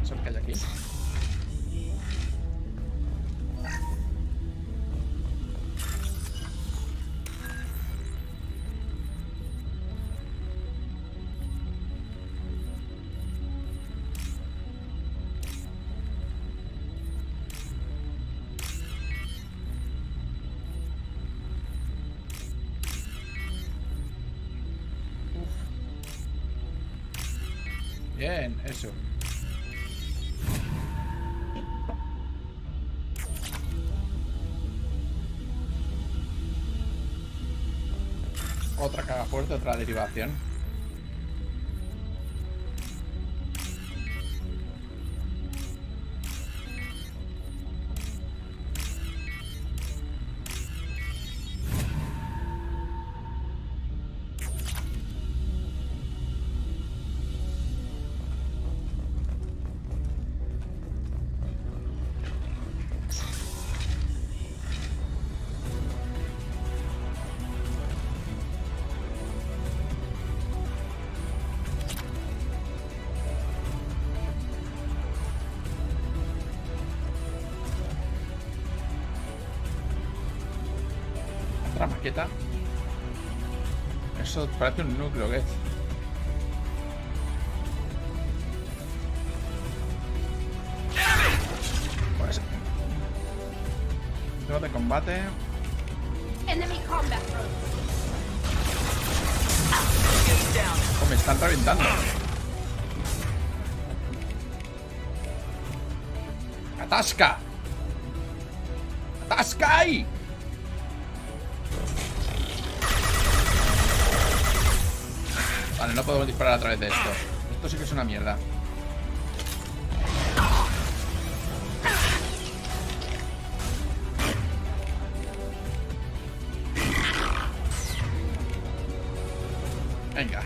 ¿Eso que hay aquí? Bien, eso. Otra caga fuerte, otra derivación. Otra maqueta. Eso parece un núcleo, ¿qué es? Pues núcleo de combate. Enemy combat drones. Oh, me están reventando. ¡Atasca! ¡Atasca ahí! Vale, no podemos disparar a través de esto. Esto sí que es una mierda. Venga.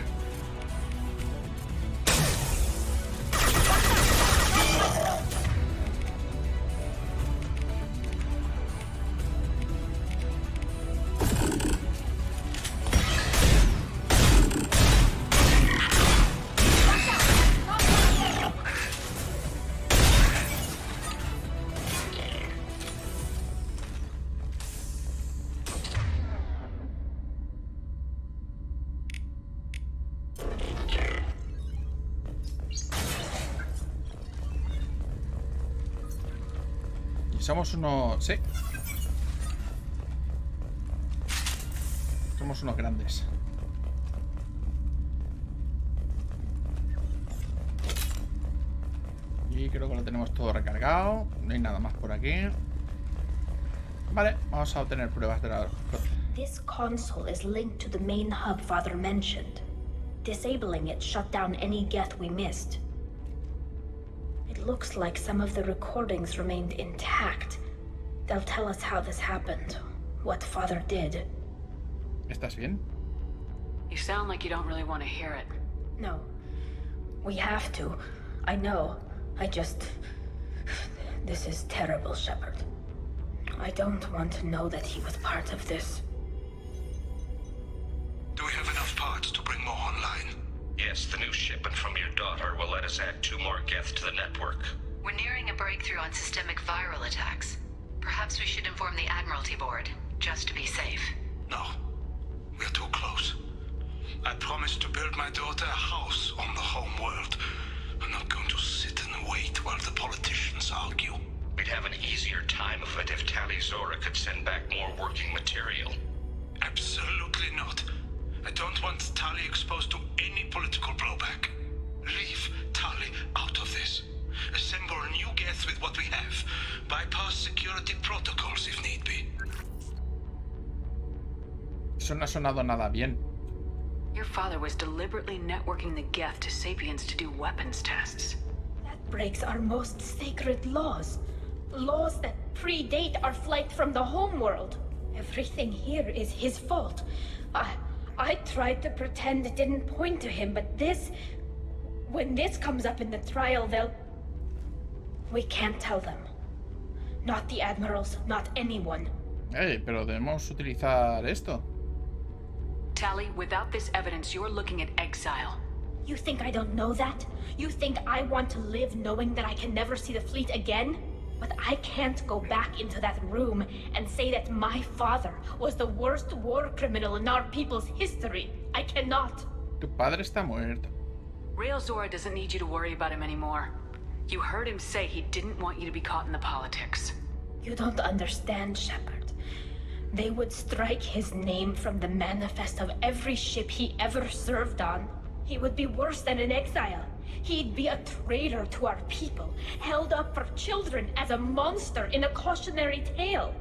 Somos unos... Sí. Somos unos grandes. Y creo que lo tenemos todo recargado. No hay nada más por aquí. Vale, vamos a obtener pruebas de la... This console is linked to the main hub Father mentioned. Disabling it shut down any geth we missed. It looks like some of the recordings remained intact. They'll tell us how this happened, what Father did. ¿Estás bien? You sound like you don't really want to hear it. No. We have to. I know. I just... This is terrible, Shepard. I don't want to know that he was part of this. Do we have enough parts to bring more online? Yes, the new shipment from your daughter will let us add 2 more geth to the network. We're nearing a breakthrough on systemic viral attacks. Perhaps we should inform the Admiralty Board, just to be safe. No. We're too close. I promised to build my daughter a house on the home world. I'm not going to sit and wait while the politicians argue. We'd have an easier time of it if Tali Zora could send back more working material. Absolutely not. I don't want Tali exposed to any political blowback. Leave Tali out of this. Assemble a new geth with what we have. Bypass security protocols if need be. Eso no ha sonado nada bien. Your father was deliberately networking the geth to Sapiens to do weapons tests. That breaks our most sacred laws. Laws that predate our flight from the homeworld. Everything here is his fault. I tried to pretend it didn't point to him, but this... When this comes up in the trial, they'll... We can't tell them. Not the admirals, not anyone. Hey, pero debemos utilizar esto. Tali, without this evidence, you're looking at exile. You think I don't know that? You think I want to live knowing that I can never see the fleet again? But I can't go back into that room and say that my father was the worst war criminal in our people's history. I cannot. Tu padre está muerto. Real Zora doesn't need you to worry about him anymore. You heard him say he didn't want you to be caught in the politics. You don't understand, Shepard. They would strike his name from the manifest of every ship he ever served on. He would be worse than an exile. He'd be a traitor to our people, held up for children as a monster in a cautionary tale.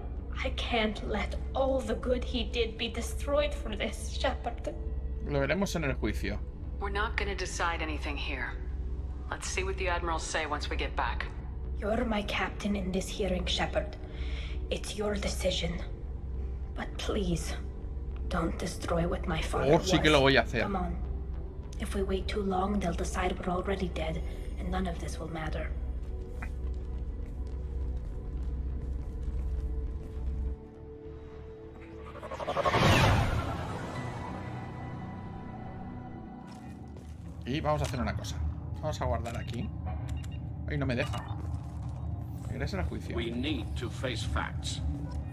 I can't let all the good he did be destroyed for this, Shepard. Lo veremos en el juicio. We're not gonna decide anything here. Let's see what the admirals say once we get back. You're my captain in this hearing, Shepard. It's your decision. But please, don't destroy what my father was. Sí que lo voy a hacer. Come on. If we wait too long, they'll decide we're already dead, and none of this will matter. Y vamos a hacer una cosa. Vamos a guardar aquí. Ay, no me deja. Regresa al juicio. We need to face facts.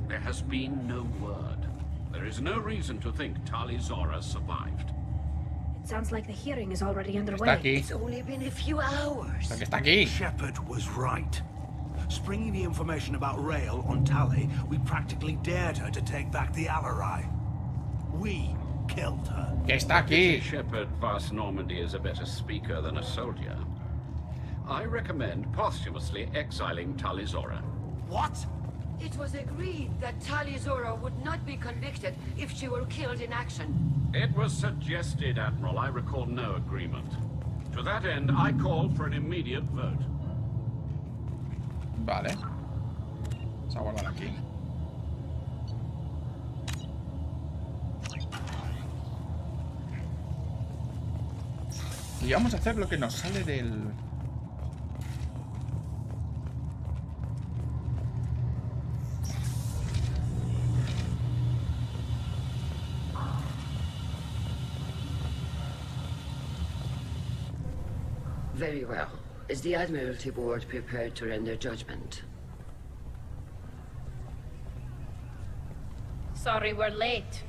There has been no word. There is no reason to think Tali Zora survived. It sounds like the hearing is already underway. Está aquí. It's only been a few hours. O sea, que está aquí. Shepard was right. Springing the information about Rail on Tali, we practically dared her to take back the Alarai. We killed her. Que está aquí. Shepard Vas Normandy is a better speaker than a soldier. I recommend posthumously exiling Tali Zora. What? It was agreed that Tali Zora would not be convicted if she were killed in action. It was suggested, Admiral. I recall no agreement. To that end, I call for an immediate vote. Vale. Vamos a guardar aquí. Y vamos a hacer lo que nos sale del... Very well. Is the Admiralty Board prepared to render judgment? Sorry we're late.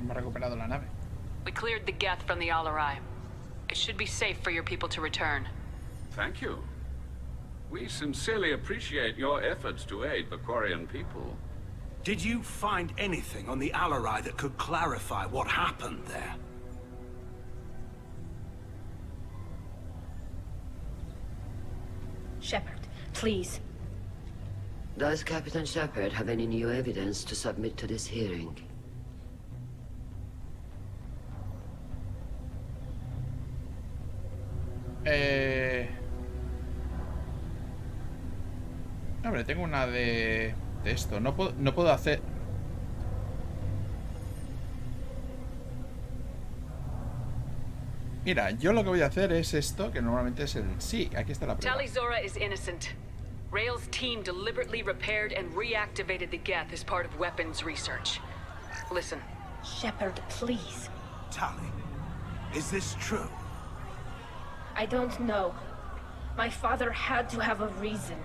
Hemos recuperado la nave. We cleared the geth from the Alarai. It should be safe for your people to return. Thank you. We sincerely appreciate your efforts to aid the Quarian people. Did you find anything on the Alarai that could clarify what happened there? Shepard, please. Does Captain Shepard have any new evidence to submit to this hearing? Hombre, tengo una de esto. No puedo hacer... Mira, yo lo que voy a hacer es esto, que normalmente es el... Sí, aquí está la prueba. Tali Zora is innocent. Rail's team deliberately repaired and reactivated the Geth as part of weapons research. Listen. Shepard, please. Tali, is this true? I don't know. My father had to have a reason.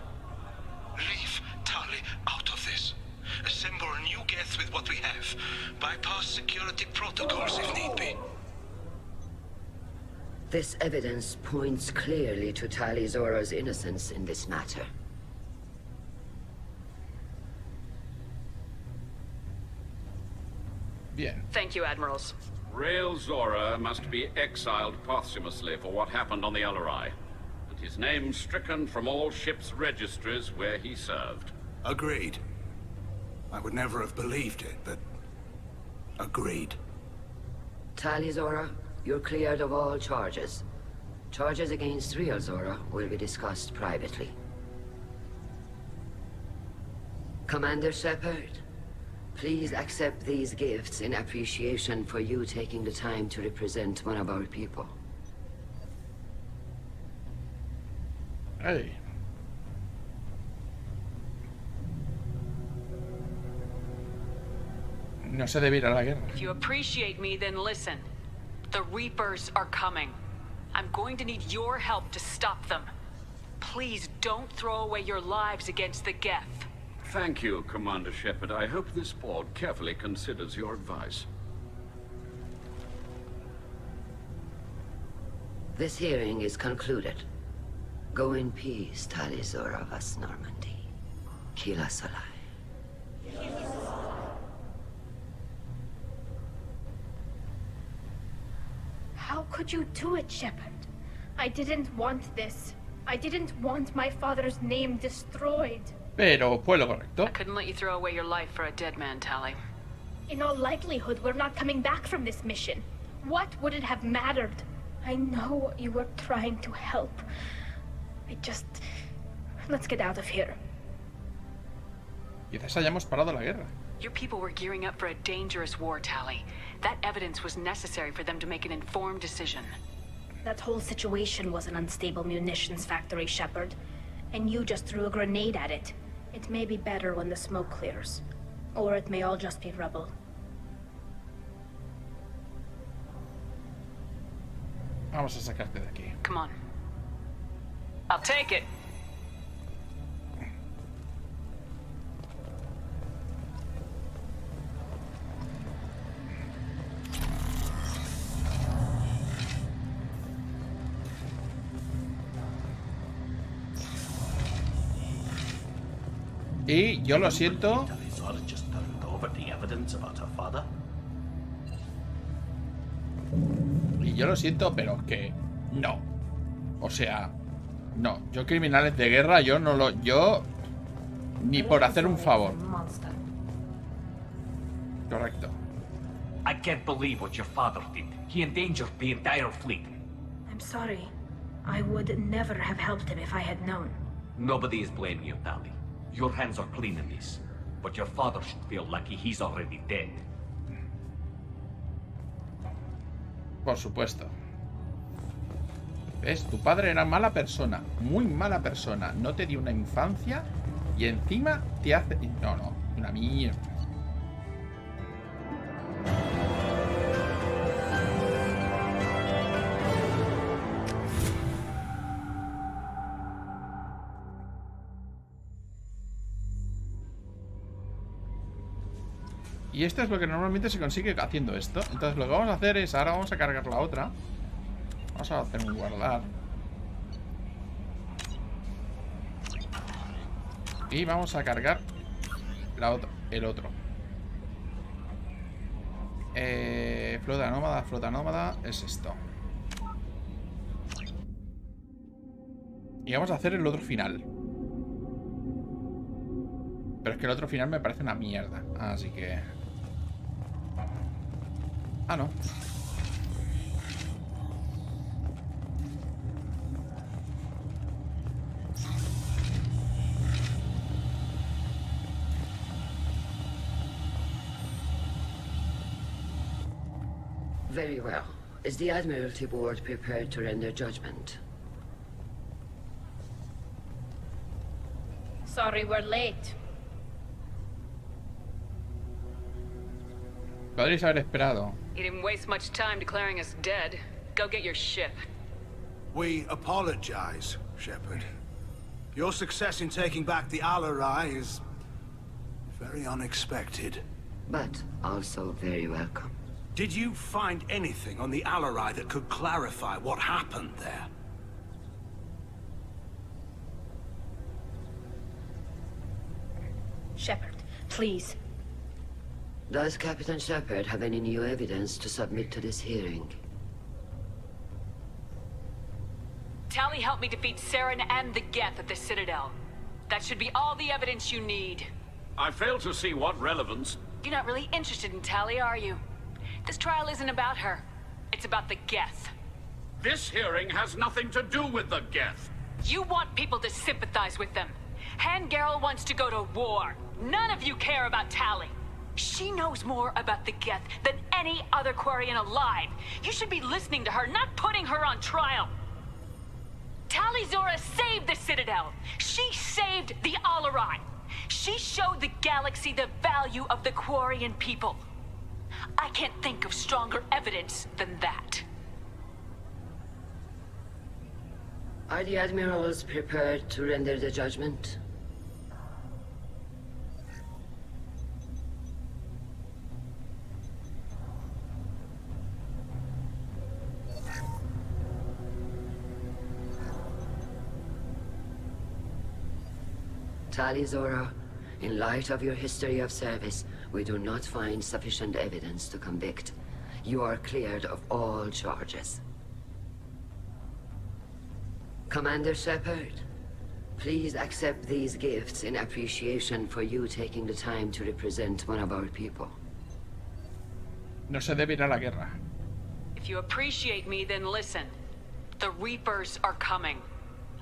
Leave Tali out of this. Assemble a new Geth with what we have. Bypass security protocols if need be. This evidence points clearly to Tali Zora's innocence in this matter. Bien. Thank you, Admirals. Rail Zora must be exiled posthumously for what happened on the Alarai, and his name stricken from all ship's registries where he served. Agreed. I would never have believed it, but... agreed. Tali Zora, you're cleared of all charges. Charges against Real Zora will be discussed privately. Commander Shepard, please accept these gifts in appreciation for you taking the time to represent one of our people. Hey. No se debe ir a la guerra. If you appreciate me, then listen. The Reapers are coming. I'm going to need your help to stop them. Please don't throw away your lives against the Geth. Thank you, Commander Shepard. I hope this board carefully considers your advice. This hearing is concluded. Go in peace, Tali Zora Vas Normandy. Kila Solai. How could you do it, Shepard? I didn't want this. I didn't want my father's name destroyed. Pero fue lo correcto. I couldn't let you throw away your life for a dead man, Tali. In all likelihood, we're not coming back from this mission. What would it have mattered? I know you were trying to help. Let's get out of here. Quizás hayamos parado la guerra. Your people were gearing up for a dangerous war, Tali. That evidence was necessary for them to make an informed decision. That whole situation was an unstable munitions factory, Shepard. And you just threw a grenade at it. It may be better when the smoke clears. Or it may all just be rubble. Vamos a sacarte de aquí. Come on. I'll take it. Y yo lo siento. Y yo lo siento, pero que no. O sea, no. Yo criminales de guerra, yo no lo... Yo... Ni por hacer un favor. Correcto. I can't believe what your father did. He endangered the entire fleet. I'm sorry. I would never have helped him if I had known. Nobody is blaming you, Tali. Your hands are clean in this. But your father should feel lucky he's already dead. Por supuesto. ¿Ves? Tu padre era mala persona. Muy mala persona. No te dio una infancia. Y encima te hace... No, no. Una mierda. Y esto es lo que normalmente se consigue haciendo esto. Entonces lo que vamos a hacer es... Ahora vamos a cargar la otra. Vamos a hacer un guardar. Y vamos a cargar el otro. Flota nómada es esto. Y vamos a hacer el otro final. Pero es que el otro final me parece una mierda. Así que... Ah, no. Very well. Is the Admiralty Board prepared to render judgment? Sorry we're late. Podréis haber esperado. You didn't waste much time declaring us dead. Go get your ship. We apologize, Shepard. Your success in taking back the Alarai is very unexpected. But also very welcome. Did you find anything on the Alarai that could clarify what happened there? Shepard, please. Does Captain Shepard have any new evidence to submit to this hearing? Tally helped me defeat Saren and the Geth at the Citadel. That should be all the evidence you need. I fail to see what relevance. You're not really interested in Tally, are you? This trial isn't about her. It's about the Geth. This hearing has nothing to do with the Geth. You want people to sympathize with them. Hangarel wants to go to war. None of you care about Tally. She knows more about the Geth than any other Quarian alive. You should be listening to her, not putting her on trial. Tally Zora saved the Citadel. She saved the Alarai. She showed the galaxy the value of the Quarian people. I can't think of stronger evidence than that. Are the admirals prepared to render the judgment? Tali Zora, in light of your history of service, we do not find sufficient evidence to convict. You are cleared of all charges. Commander Shepard, please accept these gifts in appreciation for you taking the time to represent one of our people. No se debe ir a la guerra. If you appreciate me, then listen. The Reapers are coming.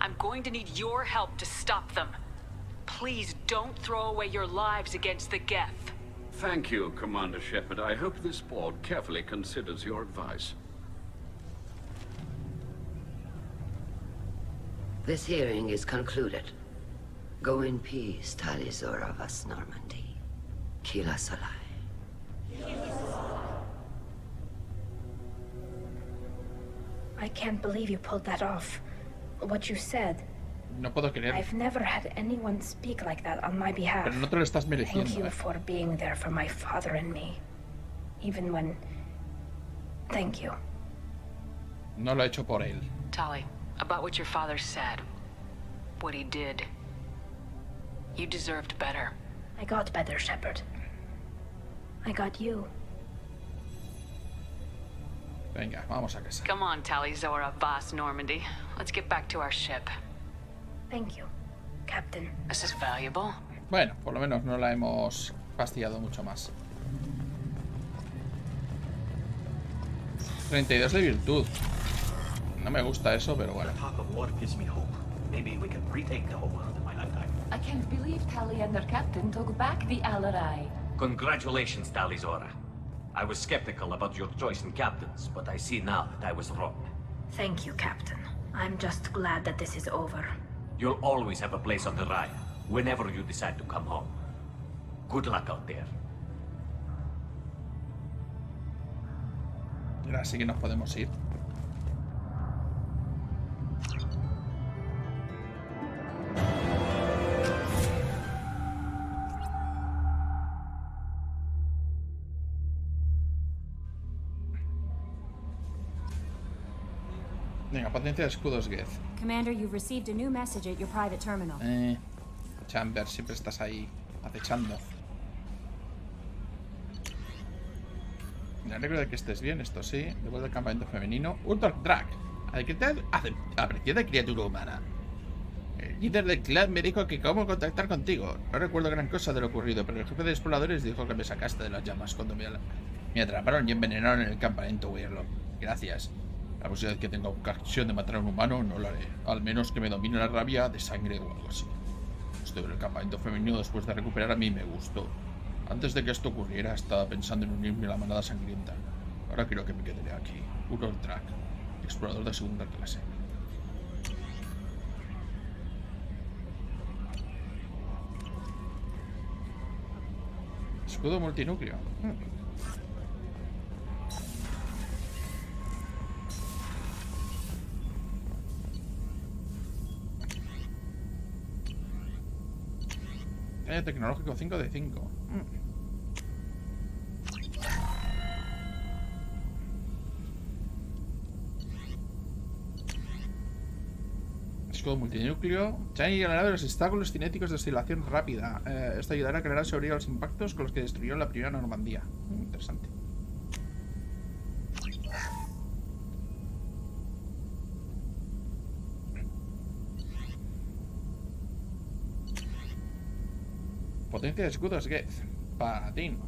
I'm going to need your help to stop them. Please don't throw away your lives against the Geth. Thank you, Commander Shepard. I hope this board carefully considers your advice. This hearing is concluded. Go in peace, Tali Zora Vas Normandy. Kila Solai. I can't believe you pulled that off. What you said. No puedo creer. I've never had anyone speak like that on my behalf. Pero no te lo estás mereciendo. Thank you for being there for my father and me. Even when... Thank you. No lo he hecho por él. Tali, about what your father said, what he did, you deserved better. I got better, Shepard. I got you. Venga, vamos a casa. Come on, Tali Zora Vas Normandy. Let's get back to our ship. Thank you, Captain. This is valuable. Bueno, por lo menos no la hemos fastidiado mucho más. 32 de virtud. No me gusta eso, pero bueno. I can't believe Tali and their captain took back the Alarai. Congratulations, Tali Zora. I was skeptical about your choice in captains, but I see now that I was wrong. Thank you, Captain. I'm just glad that this is over. You'll always have a place on the Raya, whenever you decide to come home. Good luck out there. Ahora sí que nos podemos ir. Venga, potencia de escudos Geth. Commander, you've received a new message at your private terminal. Chamber, siempre estás ahí, acechando. Me alegro de que estés bien, esto sí. Devuelve el campamento femenino. Ultra Drag. Apreciada criatura humana. El líder del clan me dijo que cómo contactar contigo. No recuerdo gran cosa de lo ocurrido, pero el jefe de exploradores dijo que me sacaste de las llamas cuando me atraparon y envenenaron en el campamento Weirlo. Gracias. La posibilidad de que tenga ocasión de matar a un humano no lo haré. Al menos que me domine la rabia de sangre o algo así. Estoy en el campamento femenino después de recuperar a mí me gustó. Antes de que esto ocurriera estaba pensando en unirme a la manada sangrienta. Ahora creo que me quedaré aquí. Urol Track, explorador de segunda clase. Escudo multinúcleo. Daño tecnológico 5 de 5. Escudo multinúcleo. Se han eliminado los obstáculos cinéticos de oscilación rápida. Esto ayudará a crear seguridad a los impactos con los que destruyó la primera Normandía. Interesante. Potencia de escudos Geth. Paladino.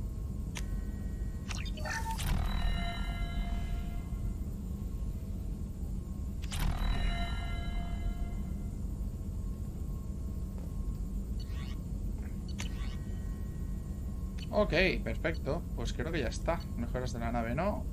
Ok, perfecto. Pues creo que ya está. Mejoras de la nave, ¿no?